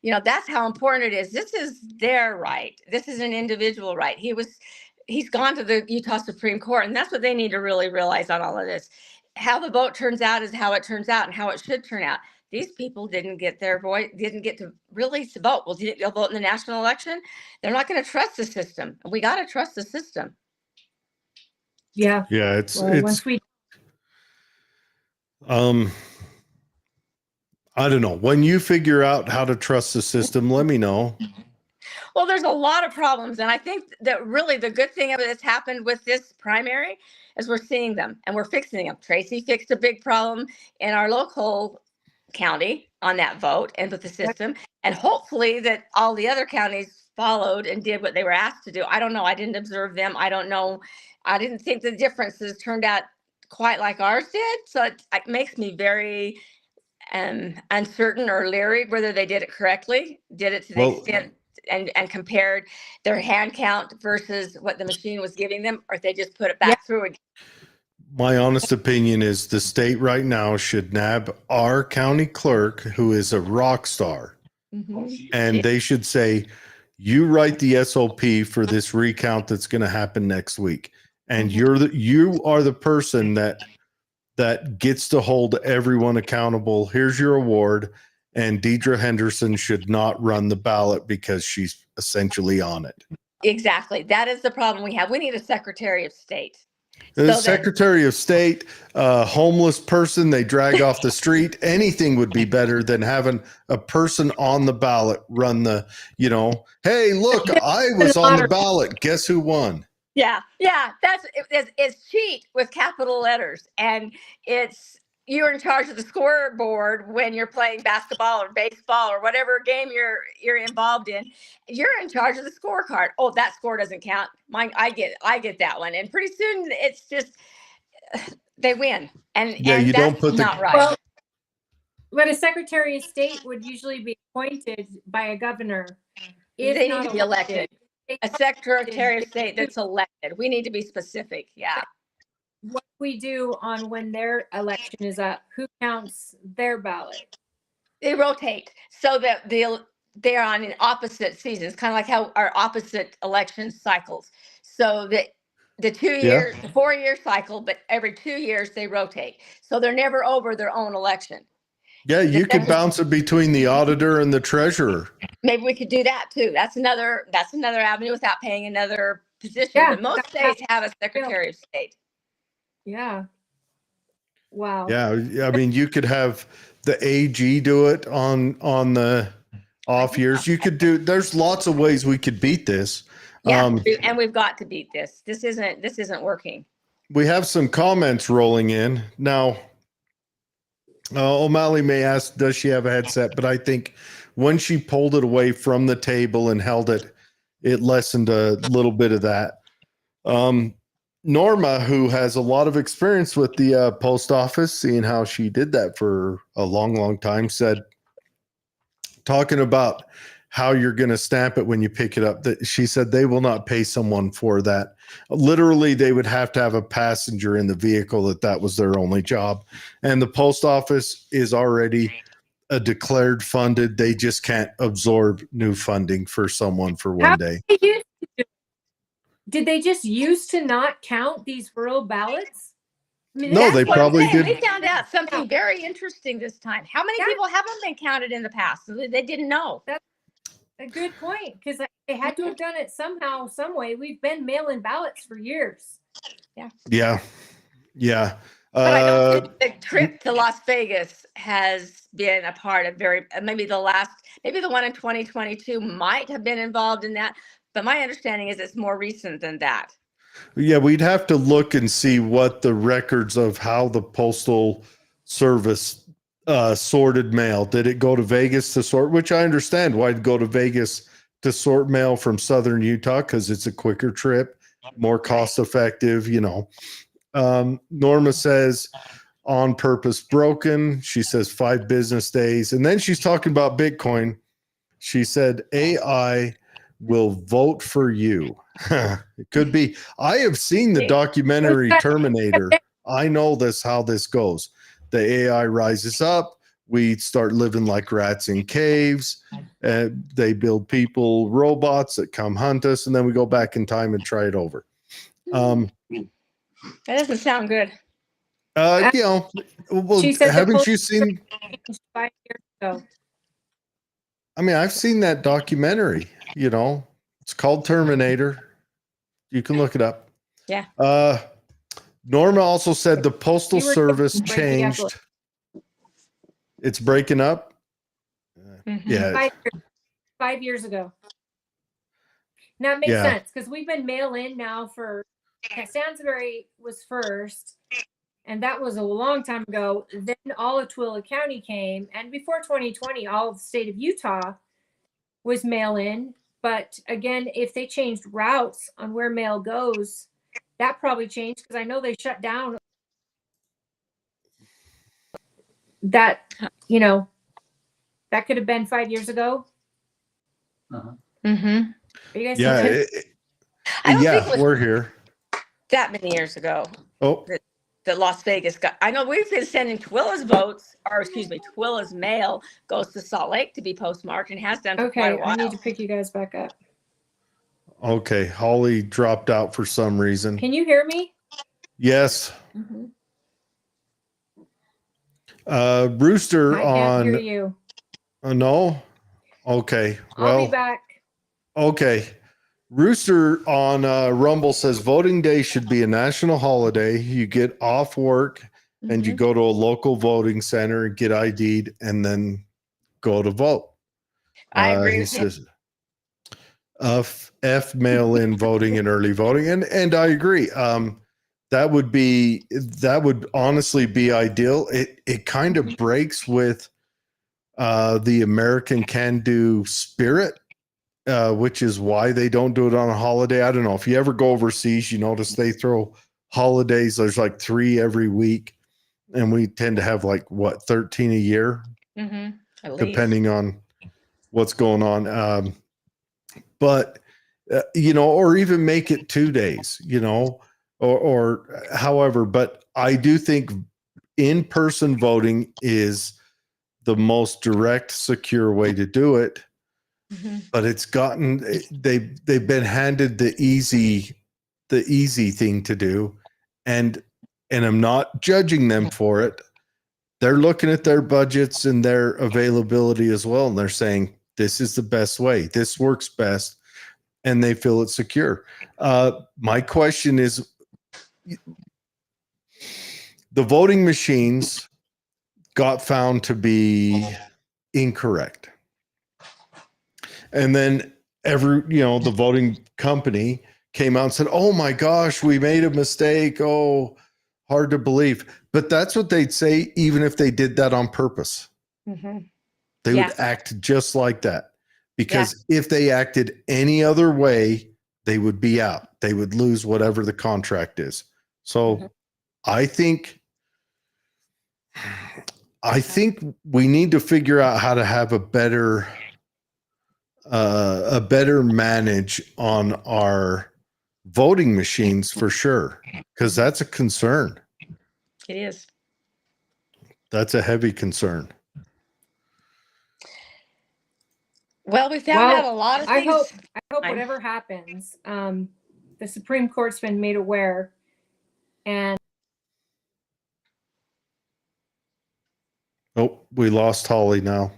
You know, that's how important it is. This is their right. This is an individual right. He's gone to the Utah Supreme Court, and that's what they need to really realize on all of this. How the vote turns out is how it turns out and how it should turn out. These people didn't get their voice, didn't get to really vote. Well, they'll vote in the national election. They're not going to trust the system. We got to trust the system. Yeah. Yeah, it's Once we I don't know. When you figure out how to trust the system, let me know. Well, there's a lot of problems. And I think that really the good thing of it that's happened with this primary is we're seeing them and we're fixing them. Tracy fixed a big problem in our local county on that vote and with the system. And hopefully that all the other counties followed and did what they were asked to do. I don't know. I didn't observe them. I don't know. I didn't think the differences turned out quite like ours did. So it makes me very uncertain or leery whether they did it correctly, did it to the extent and compared their hand count versus what the machine was giving them, or if they just put it back through again. My honest opinion is the state right now should nab our county clerk, who is a rock star, and they should say, you write the SOP for this recount that's going to happen next week. And you are the person that gets to hold everyone accountable. Here's your award. And Deidre Henderson should not run the ballot because she's essentially on it. Exactly. That is the problem we have. We need a Secretary of State. The Secretary of State, homeless person they drag off the street, anything would be better than having a person on the ballot run the, hey, look, I was on the ballot. Guess who won? Yeah. It's cheat with capital letters. And you're in charge of the scoreboard when you're playing basketball or baseball or whatever game you're involved in. You're in charge of the scorecard. Oh, that score doesn't count. Mine, I get that one. And pretty soon it's just they win. And you that's don't put not right. Well, but a Secretary of State would usually be appointed by a governor. They need to be elected. A Secretary of State that's elected. We need to be specific. Yeah. What we do on when their election is up, who counts their ballot? They rotate so that they're on an opposite seasons, kind of like how our opposite election cycles. So that the 4-year cycle, but every 2 years they rotate. So they're never over their own election. Yeah, you could bounce it between the auditor and the treasurer. Maybe we could do that too. That's another avenue without paying another position. Yeah, but most states have a Secretary of State. Yeah. Wow. Yeah, I mean, you could have the AG do it on the off years. You could there's lots of ways we could beat this. Yeah, and we've got to beat this. This isn't working. We have some comments rolling in now. O'Malley may ask, does she have a headset? But I think when she pulled it away from the table and held it, it lessened a little bit of that. Norma, who has a lot of experience with the post office, seeing how she did that for a long, long time, said, talking about how you're going to stamp it when you pick it up, that she said they will not pay someone for that. Literally, they would have to have a passenger in the vehicle that was their only job. And the post office is already a declared funded. They just can't absorb new funding for someone for one day. Did they just used to not count these rural ballots? I mean, No, that's they what I'm probably saying. did. We found out something very interesting this time. How many Yeah. people haven't been counted in the past? They didn't know. A good point, because they had to have done it somehow, some way. We've been mailing ballots for years. Yeah. Yeah. But I don't think the trip to Las Vegas has been a part of maybe the one in 2022 might have been involved in that. But my understanding is it's more recent than that. Yeah, we'd have to look and see what the records of how the Postal Service sorted mail. Did it go to Vegas to sort, which I understand why it'd go to Vegas to sort mail from Southern Utah, because it's a quicker trip, more cost effective, Norma says on purpose broken. She says 5 business days. And then she's talking about Bitcoin. She said AI will vote for you. It could be. I have seen the documentary Terminator. I know how this goes. The AI rises up. We start living like rats in caves. They build robots that come hunt us, and then we go back in time and try it over. That doesn't sound good. Well, She said haven't you seen? 5 years ago. I mean, I've seen that documentary. It's called Terminator. You can look it up. Yeah. Norma also said the Postal Service changed. It's breaking up. Mm-hmm. Yeah. 5 years ago. Now it makes sense, because we've been mail in now for Stansbury was first, and that was a long time ago. Then all of Tooele County came, and before 2020, all of the state of Utah was mail in. But again, if they changed routes on where mail goes, that probably changed, because I know they shut down that, that could have been 5 years ago. Mm-hmm. Are you guys Yeah. I don't think it was we're here. that many years ago Oh, that Las Vegas got. I know we've been sending Twilla's mail goes to Salt Lake to be postmarked and has done for quite a okay, while. I need to pick you guys back up. okay. Holly dropped out for some reason. Can you hear me? Yes. Mm-hmm. Rooster I can't hear on. you. No. Okay. I'll be back. Okay. Rooster on Rumble says voting day should be a national holiday. You get off work and you go to a local voting center and get ID'd and then go to vote. I agree He with him. says F mail in voting and early voting. And I agree. That would honestly be ideal. It kind of breaks with the American can-do spirit, which is why they don't do it on a holiday. I don't know if you ever go overseas, you notice they throw holidays. There's like 3 every week, and we tend to have 13 a year, depending on what's going on. But or even make it 2 days, or however. But I do think in-person voting is the most direct, secure way to do it. But it's they've been handed the easy thing to do, and I'm not judging them for it. They're looking at their budgets and their availability as well, and they're saying this is the best way, this works best, and they feel it's secure. My question is, the voting machines got found to be incorrect. And then the voting company came out and said, "Oh my gosh, we made a mistake. Oh, hard to believe." But that's what they'd say, even if they did that on purpose. They would act just like that, because if they acted any other way, they would be out. they would lose whatever the contract is. So Mhm. I think we need to figure out how to have a better manage on our voting machines for sure, because that's a concern. It is. That's a heavy concern. Well, we found Well, out a lot of I things. hope whatever happens, the Supreme Court's been made aware, and Oh, we lost Holly now.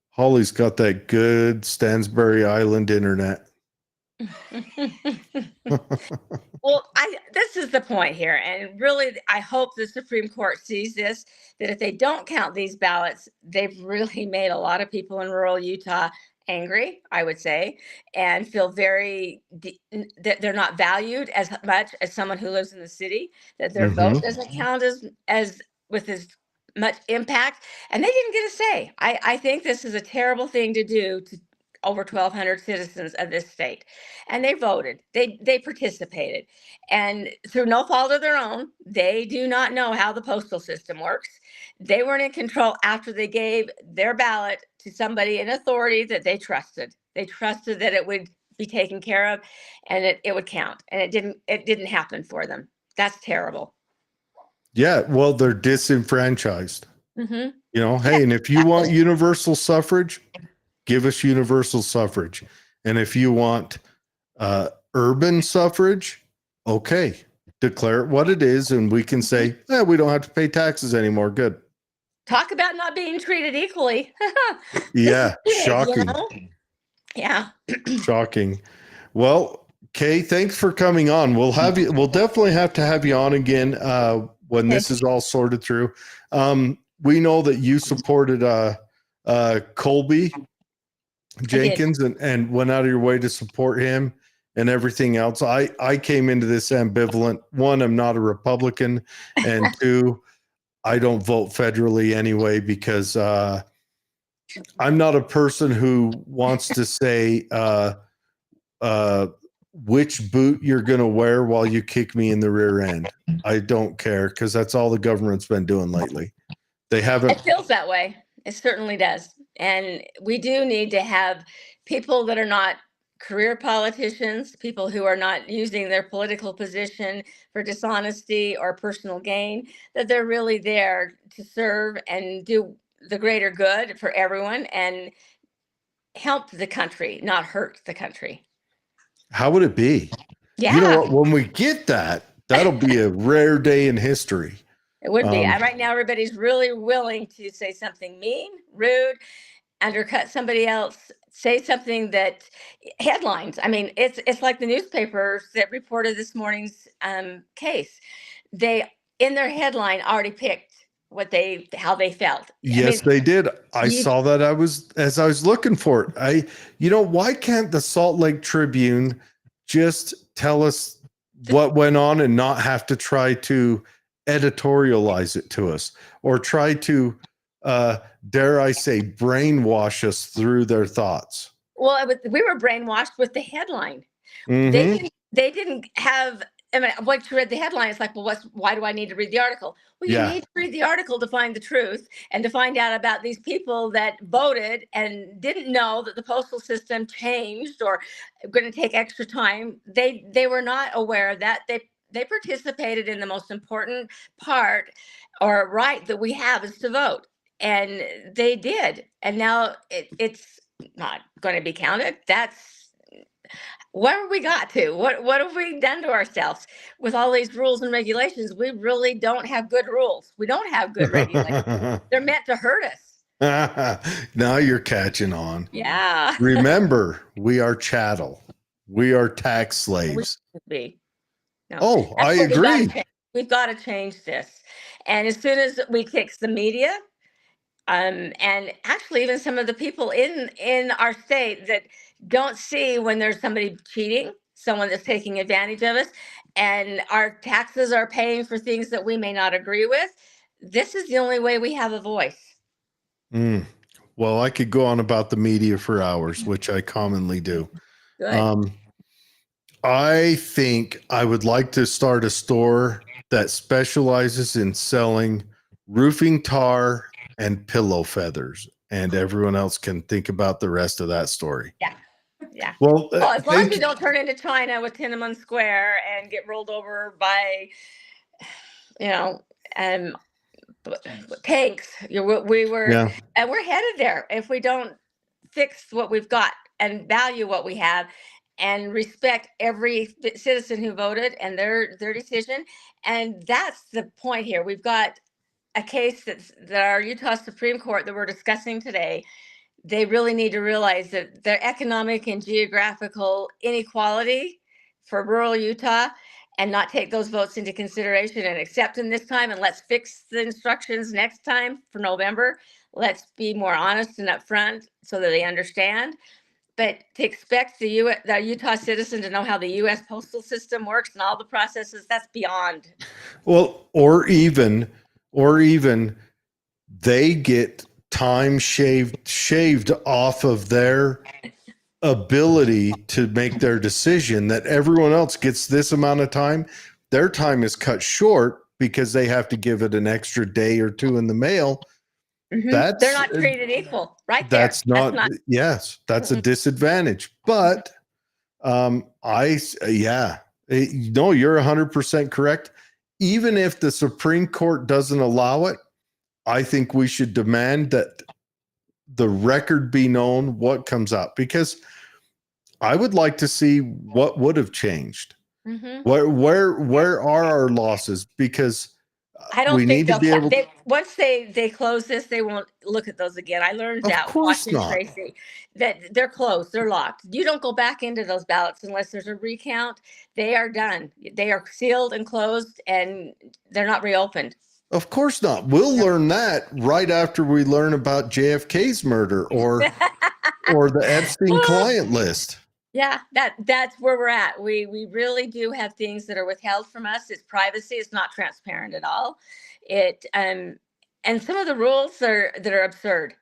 Holly's got that good Stansbury Island internet. Well, this is the point here, and really, I hope the Supreme Court sees this, that if they don't count these ballots, they've really made a lot of people in rural Utah angry, I would say, and feel that they're not valued as much as someone who lives in the city, that their vote doesn't count as with as much impact, and they didn't get a say. I think this is a terrible thing to do to over 1,200 citizens of this state, and they voted. They participated, and through no fault of their own, they do not know how the postal system works. They weren't in control after they gave their ballot to somebody in authority that they trusted. They trusted that it would be taken care of, and it would count, and it didn't. It didn't happen for them. That's terrible. Yeah, well, they're disenfranchised. Mm-hmm. You know, hey, and if you want universal suffrage, give us universal suffrage. And if you want urban suffrage, okay, declare it what it is, and we can say, we don't have to pay taxes anymore. Good. Talk about not being treated equally. Yeah, This is big, shocking. you know? Yeah. Shocking. Well, Kay, thanks for coming on. We'll have you. We'll definitely have to have you on again when this is all sorted through. We know that you supported Colby Jenkins and went out of your way to support him and everything else. I came into this ambivalent. One, I'm not a Republican, and two, I don't vote federally anyway because I'm not a person who wants to say which boot you're going to wear while you kick me in the rear end. I don't care because that's all the government's been doing lately. They haven't. It feels that way. It certainly does. And we do need to have people that are not career politicians, people who are not using their political position for dishonesty or personal gain, that they're really there to serve and do the greater good for everyone and help the country, not hurt the country. How would it be? Yeah. You know what? When we get that, that'll be a rare day in history. It would be. Right now, everybody's really willing to say something mean, rude, undercut somebody else, say something that headlines. I mean, it's like the newspapers that reported this morning's case. They, in their headline, already picked how they felt. Yes, they did. I saw that. As I was looking for it. Why can't the Salt Lake Tribune just tell us what went on and not have to try to editorialize it to us or try to dare I say brainwash us through their thoughts? Well, we were brainwashed with the headline. Mm-hmm. They didn't have. I mean, once you read the headline, it's like, well, why do I need to read the article? Well, you need to read the article to find the truth and to find out about these people that voted and didn't know that the postal system changed or going to take extra time. They were not aware of that. They participated in the most important part or right that we have is to vote. And they did. And now it's not going to be counted. That's where have we got to? What have we done to ourselves with all these rules and regulations? We really don't have good rules. We don't have good regulations. They're meant to hurt us. Now you're catching on. Yeah. Remember, we are chattel. We are tax slaves. No, I agree. We've got to change this. And as soon as we fix the media, and actually even some of the people in our state that don't see when there's somebody cheating, someone that's taking advantage of us, and our taxes are paying for things that we may not agree with, this is the only way we have a voice. Well, I could go on about the media for hours, which I commonly do. Good. I think I would like to start a store that specializes in selling roofing tar and pillow feathers, and everyone else can think about the rest of that story. Yeah. Well, Well, as long as thank we you. don't turn into China with Tiananmen Square and get rolled over by, you know, um, tanks. We were, Yeah. and we're headed there if we don't fix what we've got and value what we have and respect every citizen who voted and their decision. And that's the point here. We've got a case that our Utah Supreme Court that we're discussing today. They really need to realize that their economic and geographical inequality for rural Utah and not take those votes into consideration and accept them this time. And let's fix the instructions next time for November. Let's be more honest and upfront so that they understand. But to expect the Utah citizen to know how the U.S. postal system works and all the processes, that's beyond. Well, or even they get time shaved off of their ability to make their decision, that everyone else gets this amount of time. Their time is cut short because they have to give it an extra day or two in the mail. They're not treated equal, right? That's not, yes, that's a disadvantage. But no, you're 100% correct. Even if the Supreme Court doesn't allow it, I think we should demand that the record be known what comes out, because I would like to see what would have changed. Where are our losses? Because I don't we think need to be able to. Once they close this, they won't look at those again. I learned Of that course watching not. Tracy, that they're closed, they're locked. You don't go back into those ballots unless there's a recount. They are done. They are sealed and closed, and they're not reopened. Of course not. We'll learn that right after we learn about JFK's murder or the Epstein client list. Yeah, that's where we're at. We really do have things that are withheld from us. It's privacy. It's not transparent at all. And some of the rules that are absurd.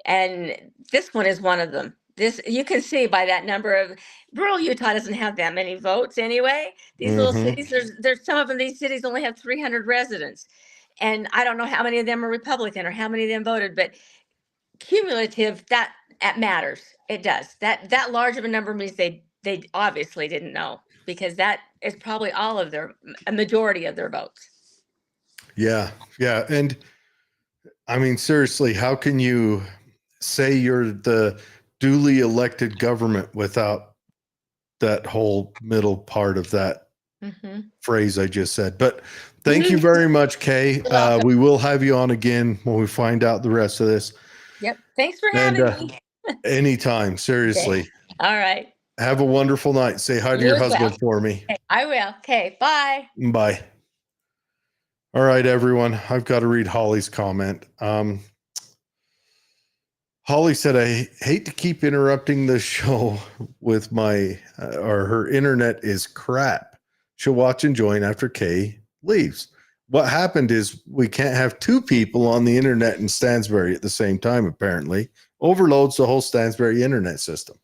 And this one is one of them. This, you can see by that number of, rural Utah doesn't have that many votes anyway. These little cities, there's some of them, these cities only have 300 residents. And I don't know how many of them are Republican or how many of them voted, but cumulative, that matters. It does. That large of a number means they obviously didn't know, because that is probably a majority of their votes. Yeah. And I mean, seriously, how can you say you're the duly elected government without that whole middle part of that phrase I just said? But thank you very much, Kay. We will have you on again when we find out the rest of this. Yep. Thanks for having me. Anytime. Seriously. Okay. All right. Have a wonderful night. Say hi to your husband for me. Okay, I will. Okay. Bye. Bye. All right, everyone. I've got to read Holly's comment. Holly said, I hate to keep interrupting the show with her internet is crap. She'll watch and join after Kay leaves. What happened is we can't have two people on the internet in Stansbury at the same time, apparently. Overloads the whole Stansbury internet system.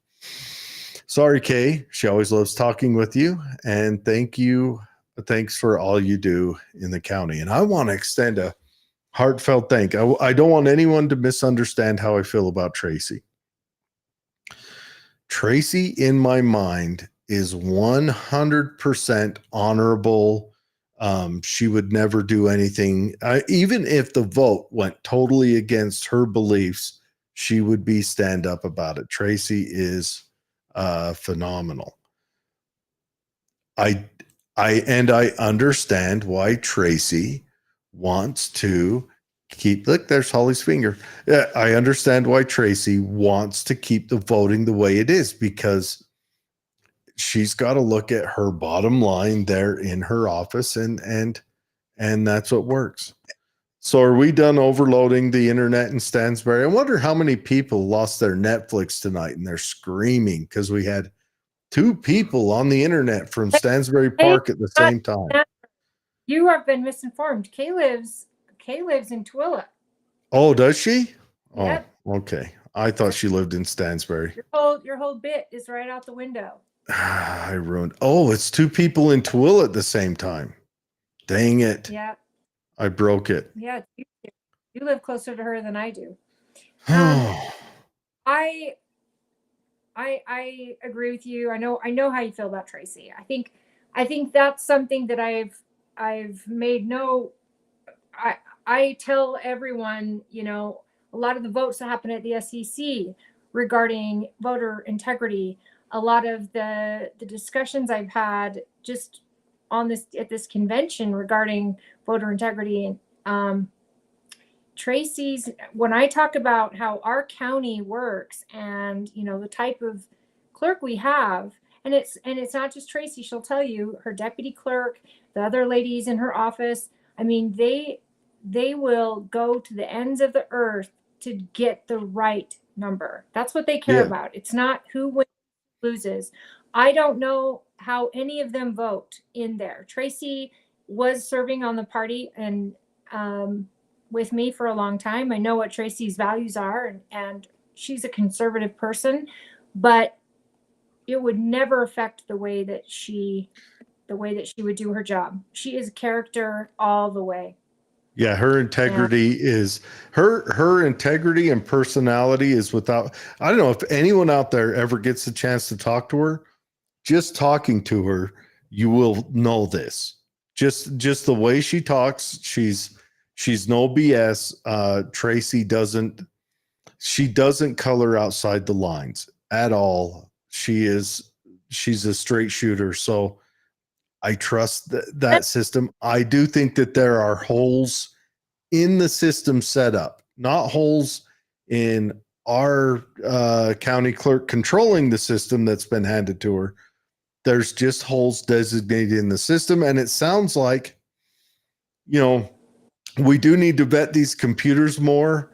Sorry, Kay. She always loves talking with you. And thanks for all you do in the county. And I want to extend a heartfelt thank. I don't want anyone to misunderstand how I feel about Tracy. Tracy, in my mind, is 100% honorable. She would never do anything. Even if the vote went totally against her beliefs, she would be stand up about it. Tracy is phenomenal. I understand why Tracy wants to look, there's Holly's finger. Yeah, I understand why Tracy wants to keep the voting the way it is, because she's got to look at her bottom line there in her office, and that's what works. So are we done overloading the internet in Stansbury? I wonder how many people lost their Netflix tonight and they're screaming because we had two people on the internet from Stansbury Park at the same time. You have been misinformed. Kay lives in Tooele. Oh, does she? Yep. Oh, okay. I thought she lived in Stansbury. Your whole bit is right out the window. I ruined. Oh, it's two people in Tooele at the same time. Dang it. Yeah, I broke it. yeah. You live closer to her than I do. Oh, I I agree with you. I know how you feel about Tracy. I think that's something that I've made no I I tell everyone, you know, a lot of the votes that happen at the SEC regarding voter integrity, a lot of the discussions I've had just on this at this convention regarding voter integrity and Tracy's, when I talk about how our county works and, you know, the type of clerk we have, and it's not just Tracy, she'll tell you, her deputy clerk, the other ladies in her office, I mean, they will go to the ends of the earth to get the right number. That's what they care yeah. about. It's not who wins, loses. I don't know how any of them vote in there. Tracy was serving on the party and with me for a long time. I know what Tracy's values are, and she's a conservative person, but it would never affect the way that she would do her job. She is character all the way. Yeah, her And integrity is her integrity and personality is without. I don't know if anyone out there ever gets a chance to talk to her. Just talking to her, you will know this. Just the way she talks, she's no BS. Tracy doesn't color outside the lines at all. She's a straight shooter. So I trust that system. I do think that there are holes in the system setup, not holes in our county clerk controlling the system that's been handed to her. There's just holes designated in the system. And it sounds like, you know, we do need to vet these computers more.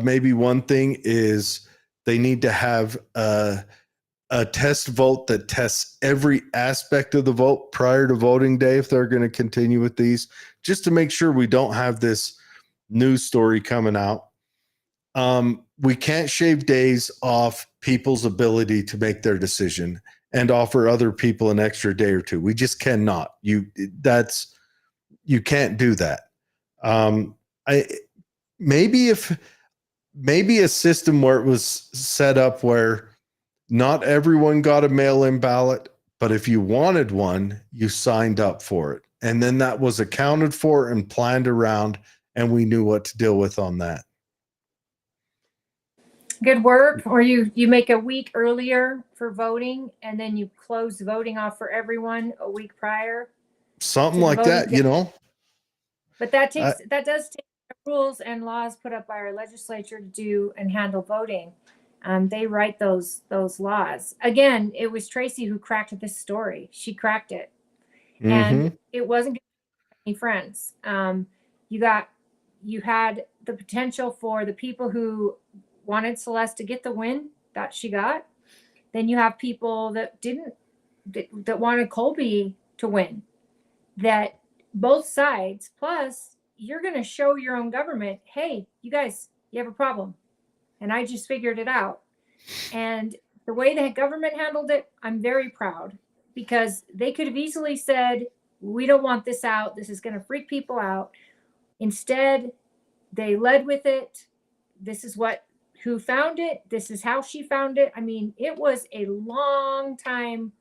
Maybe one thing is they need to have a test vote that tests every aspect of the vote prior to voting day if they're going to continue with these, just to make sure we don't have this news story coming out. We can't shave days off people's ability to make their decision and offer other people an extra day or two. We just cannot. You can't do that. I maybe a system where it was set up where not everyone got a mail-in ballot, but if you wanted one, you signed up for it. And then that was accounted for and planned around, and we knew what to deal with on that. good work. Or you make a week earlier for voting, and then you close voting off for everyone a week prior. Something like that, you know. But that does take rules and laws put up by our legislature to do and handle voting. They write those laws. Again, it was Tracy who cracked this story. She cracked it, and it wasn't any friends. You had the potential for the people who wanted Celeste to get the win that she got. Then you have people that didn't, that wanted Colby to win. That both sides. Plus, you're going to show your own government, hey, you guys, you have a problem, and I just figured it out. And the way the government handled it, I'm very proud, because they could have easily said, we don't want this out. This is going to freak people out. Instead, they led with it. This is who found it. This is how she found it. I mean, it was a long time.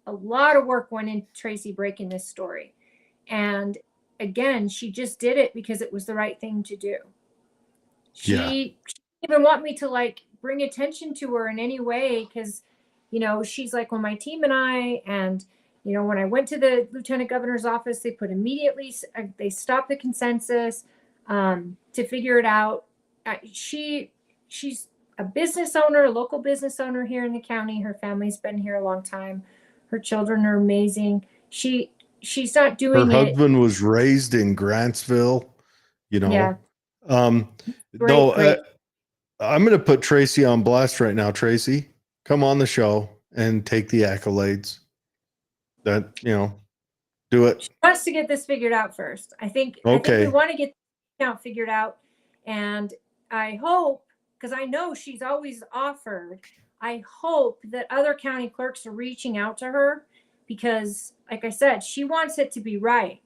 A lot of work went into Tracy breaking this story. And again, she just did it because it was the right thing to do. She didn't even want me to like bring attention to her in any way, because, you know, she's like, well, my team and I, and, you know, when I went to the lieutenant governor's office, they stopped the consensus to figure it out. She's a business owner, a local business owner here in the county. Her family's been here a long time. Her children are amazing. She's not doing Her it. husband was raised in Grantsville, you know. Yeah. Great. I'm going to put Tracy on blast right now. Tracy, come on the show and take the accolades. That, you know, do it. She wants to get this figured out first. I think we want to get the account figured out. And I hope, because I know she's always offered, I hope that other county clerks are reaching out to her because, like I said, she wants it to be right.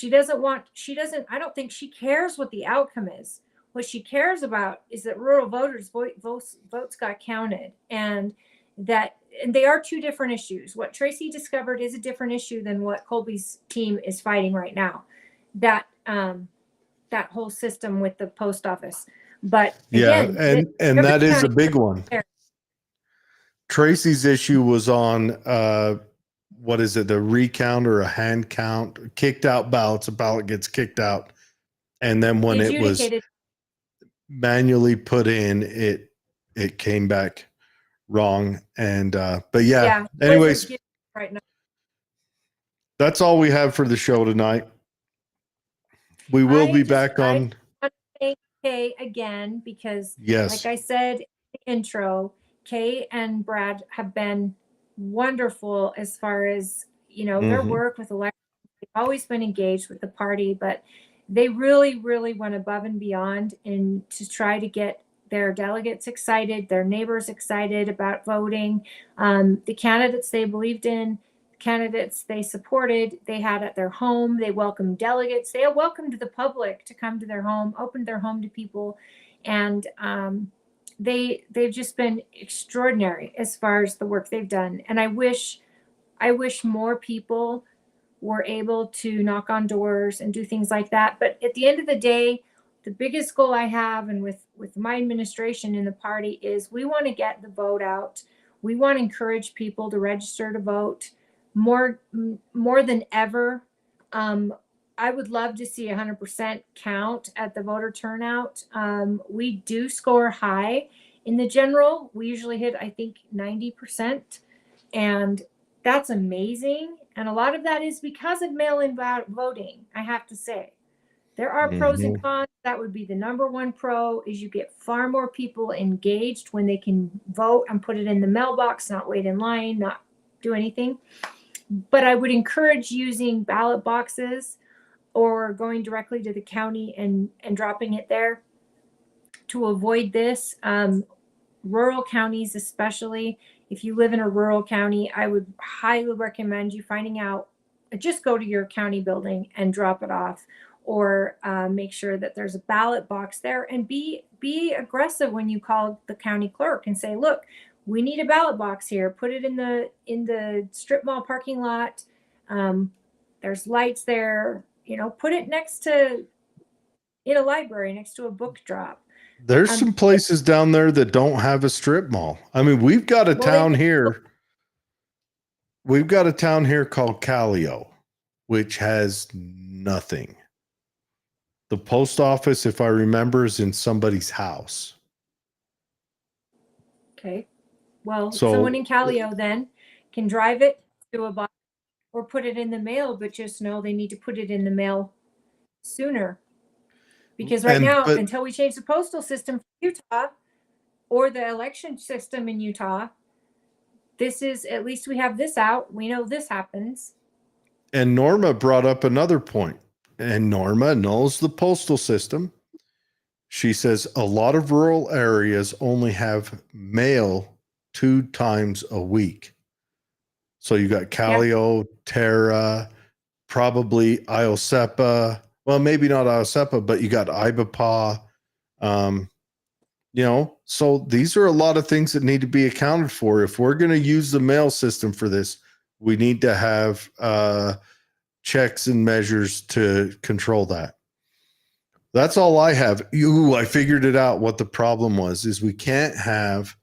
I don't think she cares what the outcome is. What she cares about is that rural voters votes got counted, and they are two different issues. What Tracy discovered is a different issue than what Colby's team is fighting right now. That whole system with the post office. But again, and that is a big one. There. Tracy's issue was on what is it, the recount or a hand count? Kicked out ballots, a ballot gets kicked out, and then when it was manually put in, it came back wrong. And but yeah, anyways, right now. That's all we have for the show tonight. We will be back on. I thank Kay again because, yes, like I said in the intro, Kay and Brad have been wonderful as far as, you know, their work with elections. They've always been engaged with the party, but they really, really went above and beyond and to try to get their delegates excited, their neighbors excited about voting, the candidates they believed in, candidates they supported, they had at their home. They welcomed delegates. They welcomed the public to come to their home, opened their home to people, and they've just been extraordinary as far as the work they've done. And I wish more people were able to knock on doors and do things like that. But at the end of the day, the biggest goal I have, and with my administration in the party, is we want to get the vote out. We want to encourage people to register to vote more than ever. I would love to see 100% count at the voter turnout. We do score high in the general. We usually hit, I think, 90%. And that's amazing. And a lot of that is because of mail-in voting, I have to say. There are pros and cons. That would be the number one pro, is you get far more people engaged when they can vote and put it in the mailbox, not wait in line, not do anything. But I would encourage using ballot boxes or going directly to the county and dropping it there to avoid this. Rural counties, especially if you live in a rural county, I would highly recommend you finding out, just go to your county building and drop it off, or make sure that there's a ballot box there, and be aggressive when you call the county clerk and say, look, we need a ballot box here. Put it in the strip mall parking lot. There's lights there. You know, put it in a library next to a book drop. There's some places down there that don't have a strip mall. I mean, we've got a town here. We've got a town here called Callio, which has nothing. The post office, if I remember, is in somebody's house. Okay. Well, someone in Callio then can drive it to a box or put it in the mail, but just know they need to put it in the mail sooner. Because now, until we change the postal system for Utah or the election system in Utah, at least we have this out. We know this happens. And Norma brought up another point, and Norma knows the postal system. She says a lot of rural areas only have mail 2 times a week. So you got Callio, Terra, probably Iosepa. Well, maybe not Iosepa, but you got Ibapaw. You know, so these are a lot of things that need to be accounted for. If we're going to use the mail system for this, we need to have checks and measures to control that. That's all I have. I figured it out. What the problem was is we can't have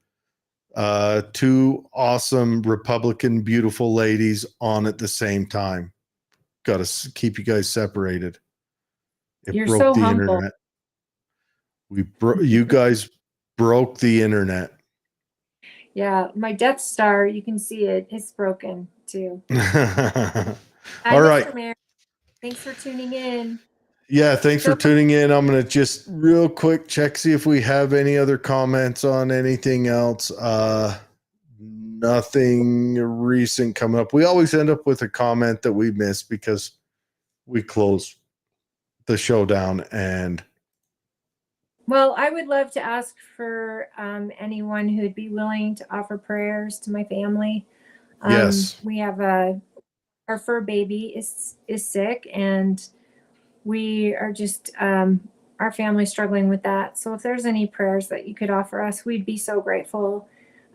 2 awesome Republican beautiful ladies on at the same time. Got to keep you guys separated. You're so humble. Internet. You guys broke the internet. Yeah, my Death Star, you can see it. It's broken too. All right. Mayor. Thanks for tuning in. Yeah, thanks for tuning in. I'm going to just real quick check, see if we have any other comments on anything else. Nothing recent coming up. We always end up with a comment that we miss because we close the show down and Well, I would love to ask for anyone who'd be willing to offer prayers to my family. Yes. We have our fur baby is sick, and we are just our family's struggling with that. So if there's any prayers that you could offer us, we'd be so grateful.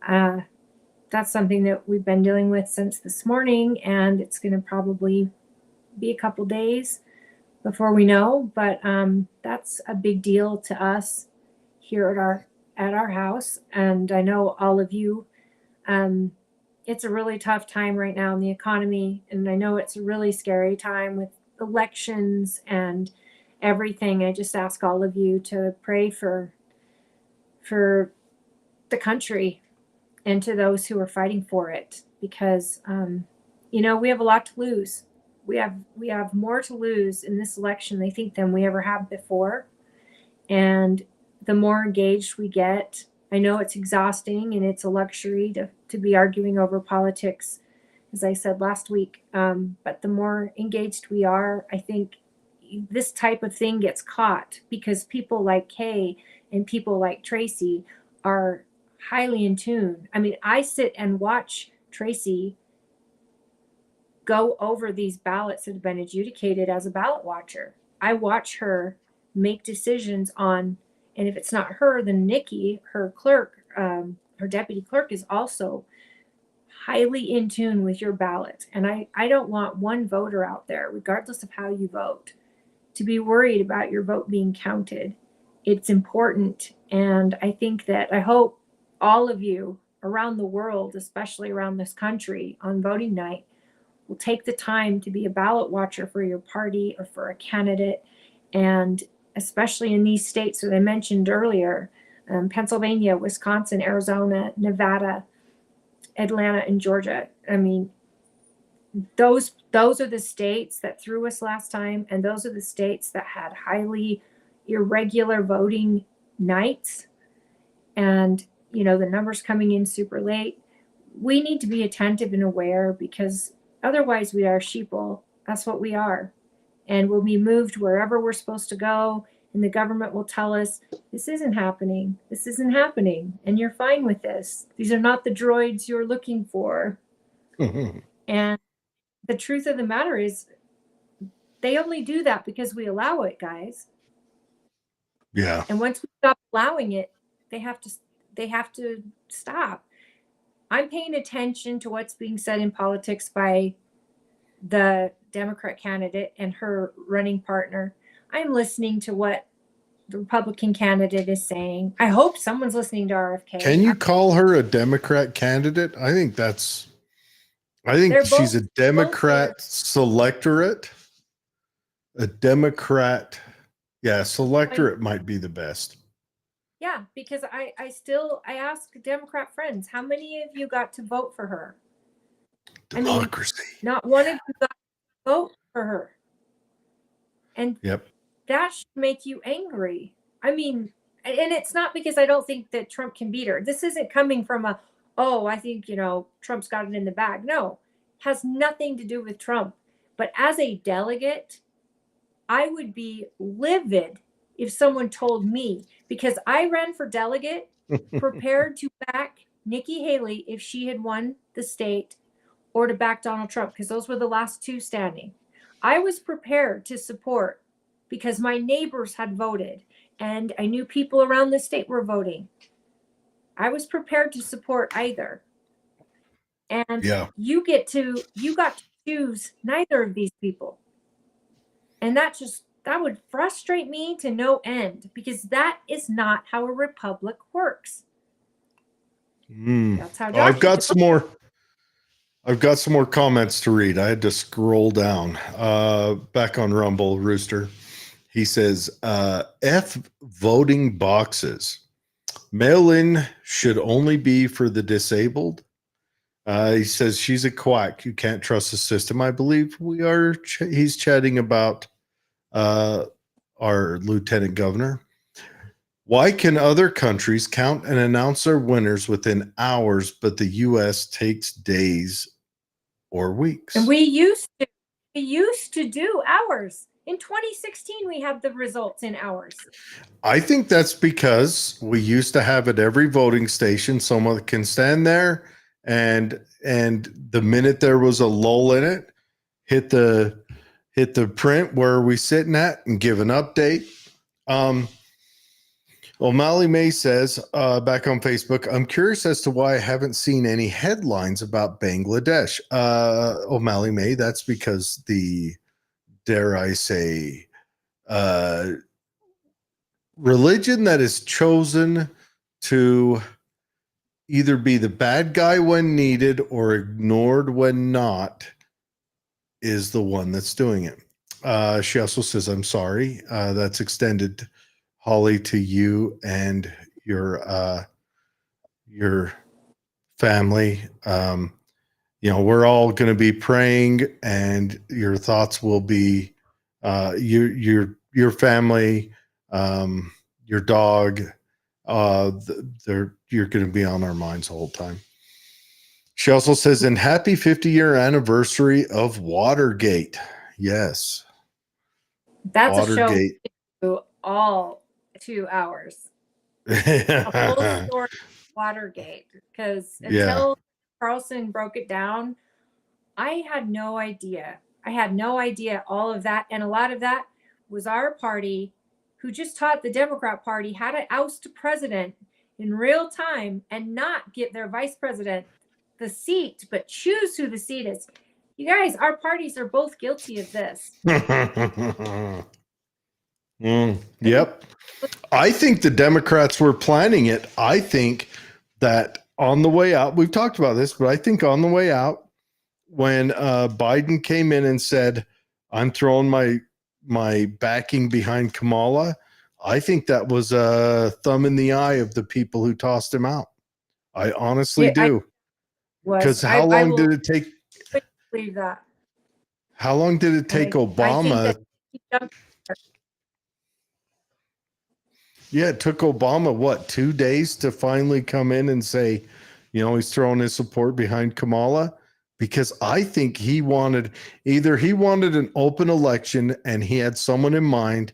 That's something that we've been dealing with since this morning, and it's going to probably be a couple days before we know. But that's a big deal to us here at our house, and I know all of you. It's a really tough time right now in the economy, and I know it's a really scary time with elections and everything. I just ask all of you to pray for the country and to those who are fighting for it, because we have a lot to lose. We have more to lose in this election, I think, than we ever have before. And the more engaged we get, I know it's exhausting and it's a luxury to be arguing over politics, as I said last week. But the more engaged we are, I think this type of thing gets caught, because people like Kay and people like Tracy are highly in tune. I mean, I sit and watch Tracy go over these ballots that have been adjudicated as a ballot watcher. I watch her make decisions on, and if it's not her, then Nikki, her clerk, her deputy clerk, is also highly in tune with your ballot. And I don't want one voter out there, regardless of how you vote, to be worried about your vote being counted. It's important. And I hope all of you around the world, especially around this country on voting night, will take the time to be a ballot watcher for your party or for a candidate. And especially in these states that I mentioned earlier, Pennsylvania, Wisconsin, Arizona, Nevada, Atlanta, and Georgia. I mean, those are the states that threw us last time, and those are the states that had highly irregular voting nights. And the numbers coming in super late. We need to be attentive and aware, because otherwise we are sheeple. That's what we are. And we'll be moved wherever we're supposed to go. And the government will tell us, this isn't happening. This isn't happening. And you're fine with this. These are not the droids you're looking for. Mhm. And the truth of the matter is, they only do that because we allow it, guys. Yeah. And once we stop allowing it, they have to stop. I'm paying attention to what's being said in politics by the Democrat candidate and her running partner. I'm listening to what the Republican candidate is saying. I hope someone's listening to RFK. Can you call her a Democrat candidate? I think she's a Democrat selectorate. A Democrat, selectorate might be the best. Yeah, because I ask Democrat friends, how many of you got to vote for her? Democracy. I mean, not one of you got to vote for her. And Yep. that should make you angry. I mean, and it's not because I don't think that Trump can beat her. This isn't coming from I think, Trump's got it in the bag. No, it has nothing to do with Trump. But as a delegate, I would be livid if someone told me, because I ran for delegate prepared to back Nikki Haley if she had won the state, or to back Donald Trump, because those were the last two standing. I was prepared to support, because my neighbors had voted and I knew people around the state were voting. I was prepared to support either. And you got to choose neither of these people. And that would frustrate me to no end, because that is not how a republic works. That's how I've got some more comments to read. I had to scroll down. Back on Rumble, Rooster. He says, F voting boxes. Mail-in should only be for the disabled. He says she's a quack. You can't trust the system. I believe he's chatting about our lieutenant governor. Why can other countries count and announce their winners within hours, but the U.S. takes days or weeks? And we used to do hours. In 2016, we had the results in hours. I think that's because we used to have at every voting station someone that can stand there and the minute there was a lull in it, hit the print where we sitting at and give an update. O'Malley May says back on Facebook, I'm curious as to why I haven't seen any headlines about Bangladesh. O'Malley May, that's because the, dare I say, religion that is chosen to either be the bad guy when needed or ignored when not is the one that's doing it. She also says, I'm sorry. That's extended, Holly, to you and your family. We're all going to be praying, and your thoughts will be your family, your dog. You're going to be on our minds the whole time. She also says, "And happy 50-year anniversary of Watergate." Yes, That's Watergate. a show all 2 hours. A whole story of Watergate, because until Carlson broke it down, I had no idea. All of that, and a lot of that was our party, who just taught the Democrat Party how to oust a president in real time and not give their vice president the seat, but choose who the seat is. You guys, our parties are both guilty of this. Yep. I think the Democrats were planning it. I think that on the way out, we've talked about this, but I think on the way out, when Biden came in and said, I'm throwing my backing behind Kamala, I think that was a thumb in the eye of the people who tossed him out. I honestly do. Because how long did it take? Believe that. How long did it take Obama? Yeah, it took Obama, what, 2 days to finally come in and say, he's throwing his support behind Kamala? Because I think he wanted an open election and he had someone in mind,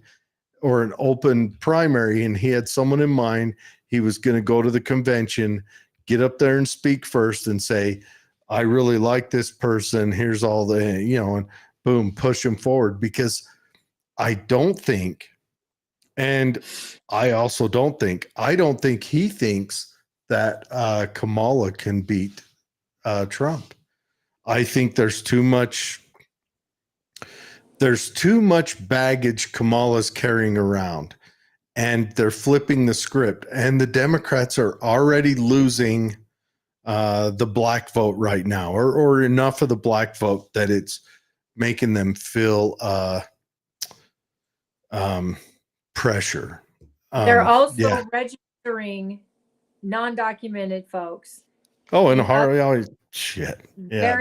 or an open primary and he had someone in mind. He was going to go to the convention, get up there and speak first and say, I really like this person. Here's all the, and boom, push him forward. Because I don't think, and I also don't think he thinks that Kamala can beat Trump. I think there's too much baggage Kamala's carrying around, and they're flipping the script, and the Democrats are already losing the black vote right now, or enough of the black vote that it's making them feel pressure. They're also registering non-documented folks. Oh, and Harley, shit. Yeah,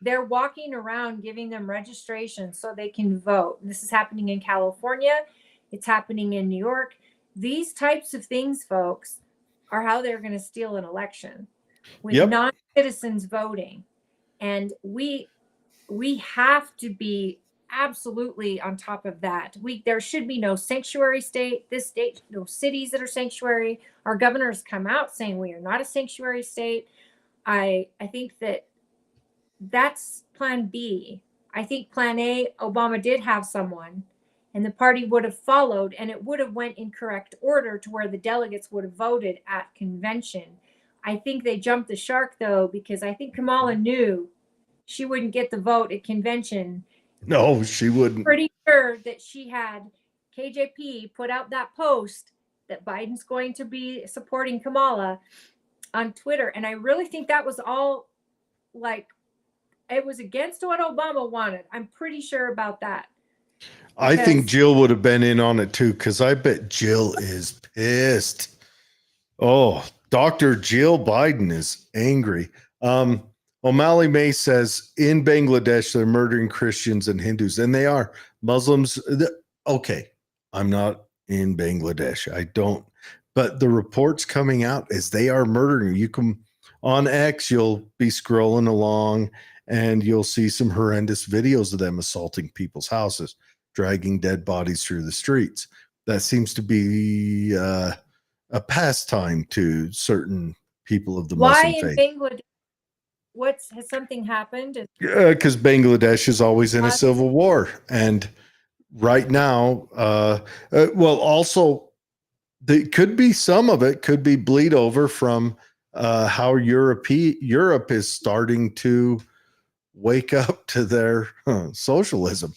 they're walking around giving them registration so they can vote. This is happening in California. It's happening in New York. These types of things, folks, are how they're going to steal an election with non-citizens voting. And we have to be absolutely on top of that. There should be no sanctuary state. This state, no cities that are sanctuary. Our governors come out saying we are not a sanctuary state. I think that's plan B. I think plan A, Obama did have someone, and the party would have followed, and it would have went in correct order to where the delegates would have voted at convention. I think they jumped the shark, though, because I think Kamala knew she wouldn't get the vote at convention. No, she wouldn't. Pretty sure that she had KJP put out that post that Biden's going to be supporting Kamala on Twitter. And I really think that was all it was against what Obama wanted. I'm pretty sure about that. I think Jill would have been in on it too, because I bet Jill is pissed. Oh, Dr. Jill Biden is angry. O'Malley May says in Bangladesh, they're murdering Christians and Hindus, and they are. Muslims. Okay, I'm not in Bangladesh. I don't. But the reports coming out is they are murdering. You can, on X, you'll be scrolling along, and you'll see some horrendous videos of them assaulting people's houses, dragging dead bodies through the streets. That seems to be a pastime to certain people of the Why Muslim in faith. Bangladesh? Has something happened? Because Bangladesh is always in a civil war, and right now, well, also could be some of it could be bleed over from how Europe is starting to wake up to their socialism.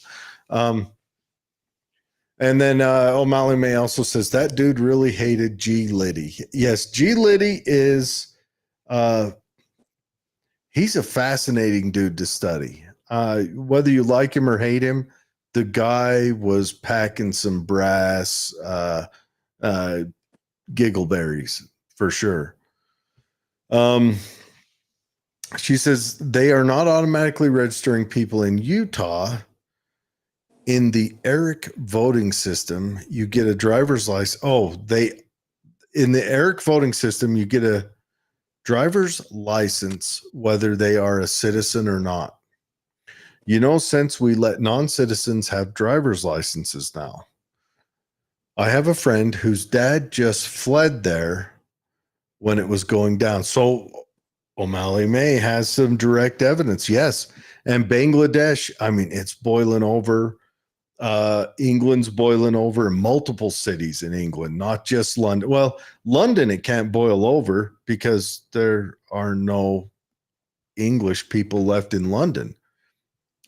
And then O'Malley May also says that dude really hated G. Liddy. Yes, G. Liddy is he's a fascinating dude to study. Whether you like him or hate him, the guy was packing some brass giggleberries for sure. She says they are not automatically registering people in Utah. In the ERIC voting system, you get a driver's license. In the ERIC voting system, you get a driver's license whether they are a citizen or not. Since we let non-citizens have driver's licenses now. I have a friend whose dad just fled there when it was going down. So O'Malley May has some direct evidence. Yes. And Bangladesh, I mean, it's boiling over. England's boiling over in multiple cities in England, not just London. Well, London, it can't boil over because there are no English people left in London.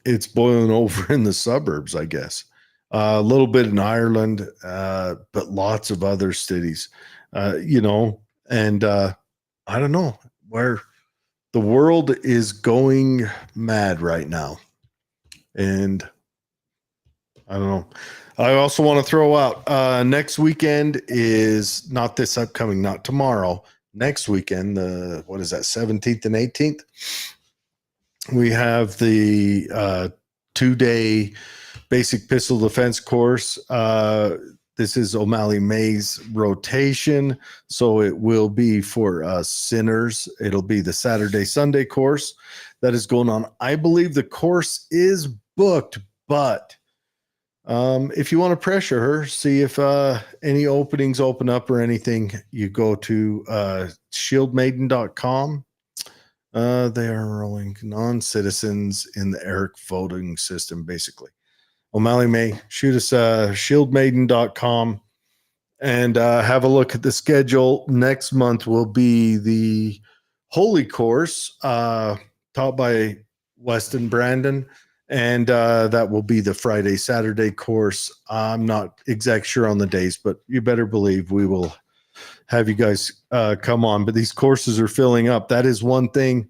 It's boiling over in the suburbs, I guess. A little bit in Ireland, but lots of other cities, and I don't know where the world is going mad right now. And I don't know. I also want to throw out next weekend is not this upcoming, not tomorrow. Next weekend, what is that, 17th and 18th? We have the 2-day basic pistol defense course. This is O'Malley May's rotation, so it will be for sinners. It'll be the Saturday, Sunday course that is going on. I believe the course is booked, but if you want to pressure her, see if any openings open up or anything, you go to shieldmaiden.com. They are enrolling non-citizens in the ERIC voting system, basically. O'Malley May, shoot us shieldmaiden.com and have a look at the schedule. Next month will be the Holy Course taught by Weston Brandon, and that will be the Friday, Saturday course. I'm not exact sure on the days, but you better believe we will have you guys come on. But these courses are filling up. That is one thing.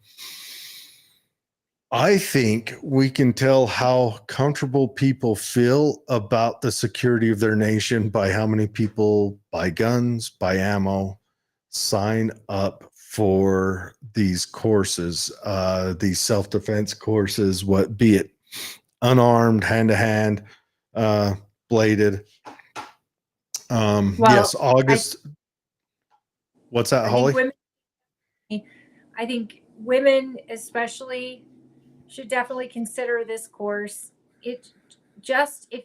I think we can tell how comfortable people feel about the security of their nation by how many people buy guns, buy ammo, sign up for these courses, these self-defense courses, what be it unarmed, hand-to-hand, bladed. Yes, August. What's that, Holly? I think women especially should definitely consider this course. If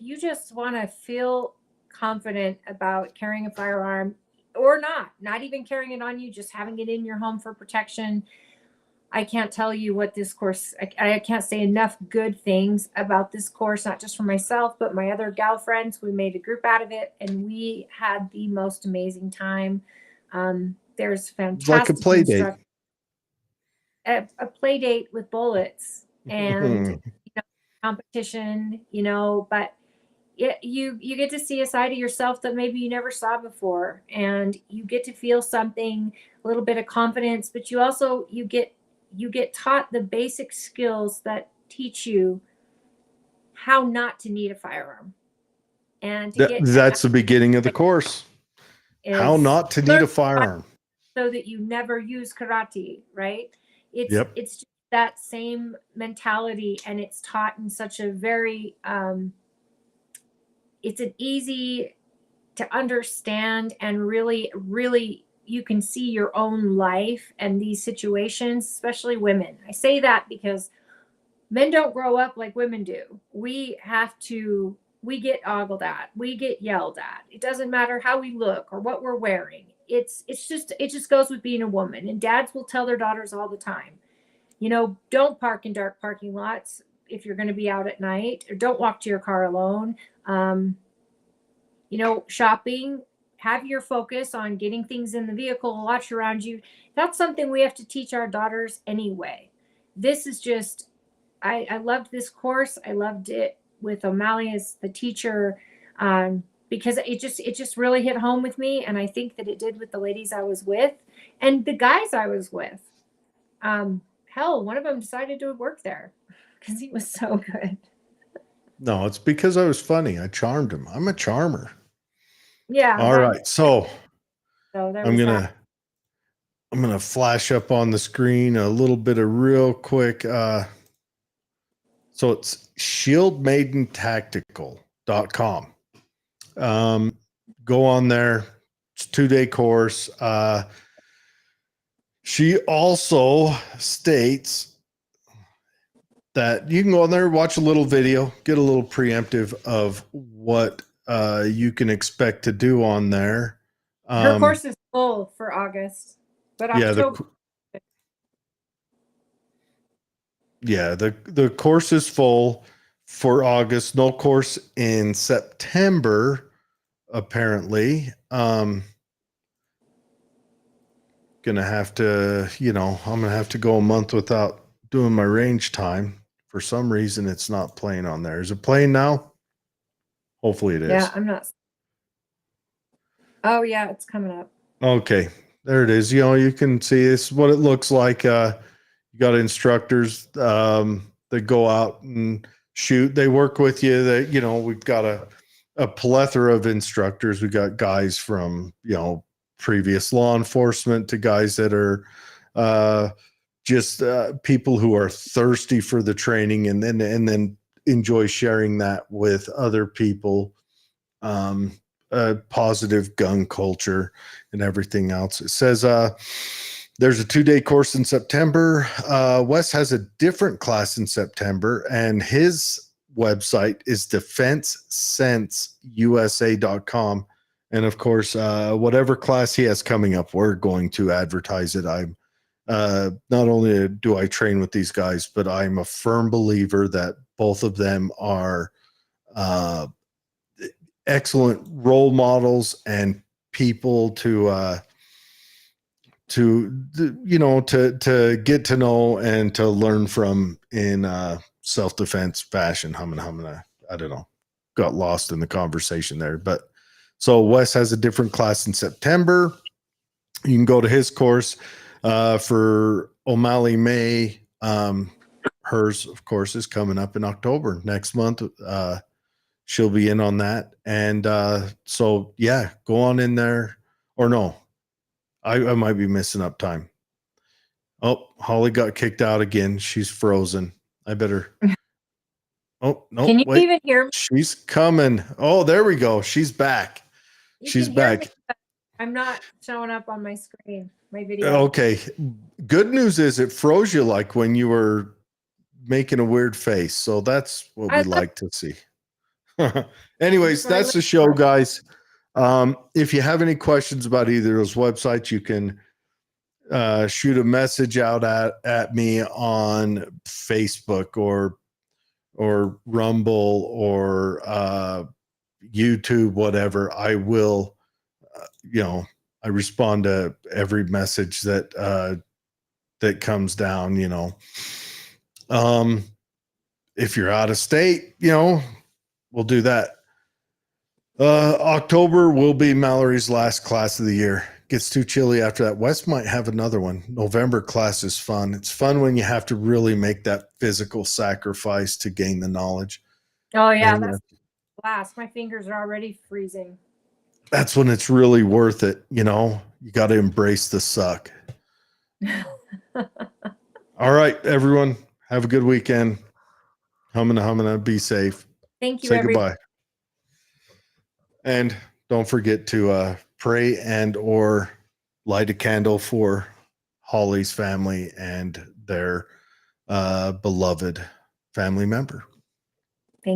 you just want to feel confident about carrying a firearm or not even carrying it on you, just having it in your home for protection. I can't tell you what this course, I can't say enough good things about this course, not just for myself, but my other gal friends. We made a group out of it and we had the most amazing time. There's fantastic, it's like a play date. A play date with bullets and competition, but you get to see a side of yourself that maybe you never saw before, and you get to feel something, a little bit of confidence, but you also you get taught the basic skills that teach you how not to need a firearm. And that's the beginning of the course. How not to need a firearm. So that you never use karate, right? It's just that same mentality, and it's taught in such a very it's an easy to understand, and really you can see your own life and these situations, especially women. I say that because Men don't grow up like women do. We get ogled at, we get yelled at. It doesn't matter how we look or what we're wearing. It just goes with being a woman. And dads will tell their daughters all the time, don't park in dark parking lots if you're going to be out at night, or don't walk to your car alone. Shopping, have your focus on getting things in the vehicle, watch around you. That's something we have to teach our daughters anyway. This is just, I loved this course. I loved it with O'Malley as the teacher, because it just really hit home with me. And I think that it did with the ladies I was with and the guys I was with. Hell, one of them decided to work there because he was so good. No, it's because I was funny. I charmed him. I'm a charmer. Yeah. All right. So there I'm was gonna that. I'm gonna flash up on the screen a little bit of real quick. So it's shieldmaidentactical.com. Go on there. It's a 2-day course. She also states that you can go on there, watch a little video, get a little preemptive of what you can expect to do on there. Her course is full for August, but October. The course is full for August. No course in September, apparently. Gonna have to, I'm gonna have to go a month without doing my range time. For some reason, it's not playing on there. Is it playing now? Hopefully it is. Yeah, I'm not. Oh yeah, it's coming up. Okay, there it is. You can see this is what it looks like. You got instructors that go out and shoot. They work with you. We've got a plethora of instructors. We got guys from previous law enforcement to guys that are just people who are thirsty for the training and then enjoy sharing that with other people. Positive gun culture and everything else. It says there's a 2-day course in September. Wes has a different class in September, and his website is defensesenseusa.com. And of course, whatever class he has coming up, we're going to advertise it. I'm not only do I train with these guys, but I'm a firm believer that both of them are excellent role models and people to get to know and to learn from in self-defense fashion. I don't know, got lost in the conversation there. But so Wes has a different class in September. You can go to his course for O'Malley May. Hers, of course, is coming up in October next month. She'll be in on that. And so, yeah, go on in there. Or no, I might be missing up time. Oh, Holly got kicked out again. She's frozen. I better. Oh, no. Can you even hear me? She's coming. Oh, there we go. She's back. She's back. I'm not showing up on my screen, my video. Okay. Good news is it froze you like when you were making a weird face. So that's what we like to see. Anyways, that's the show, guys. If you have any questions about either of those websites, you can shoot a message out at me on Facebook or Rumble or YouTube, whatever. I will, I respond to every message that comes down. If you're out of state, we'll do that. October will be Mallory's last class of the year. Gets too chilly after that. Wes might have another one. November class is fun. It's fun when you have to really make that physical sacrifice to gain the knowledge. Oh yeah, that's last. My fingers are already freezing. That's when it's really worth it. You got to embrace the suck. All right, everyone. Have a good weekend. Humana, be safe. Thank you. Say goodbye. And don't forget to pray and or light a candle for Holly's family and their beloved family member.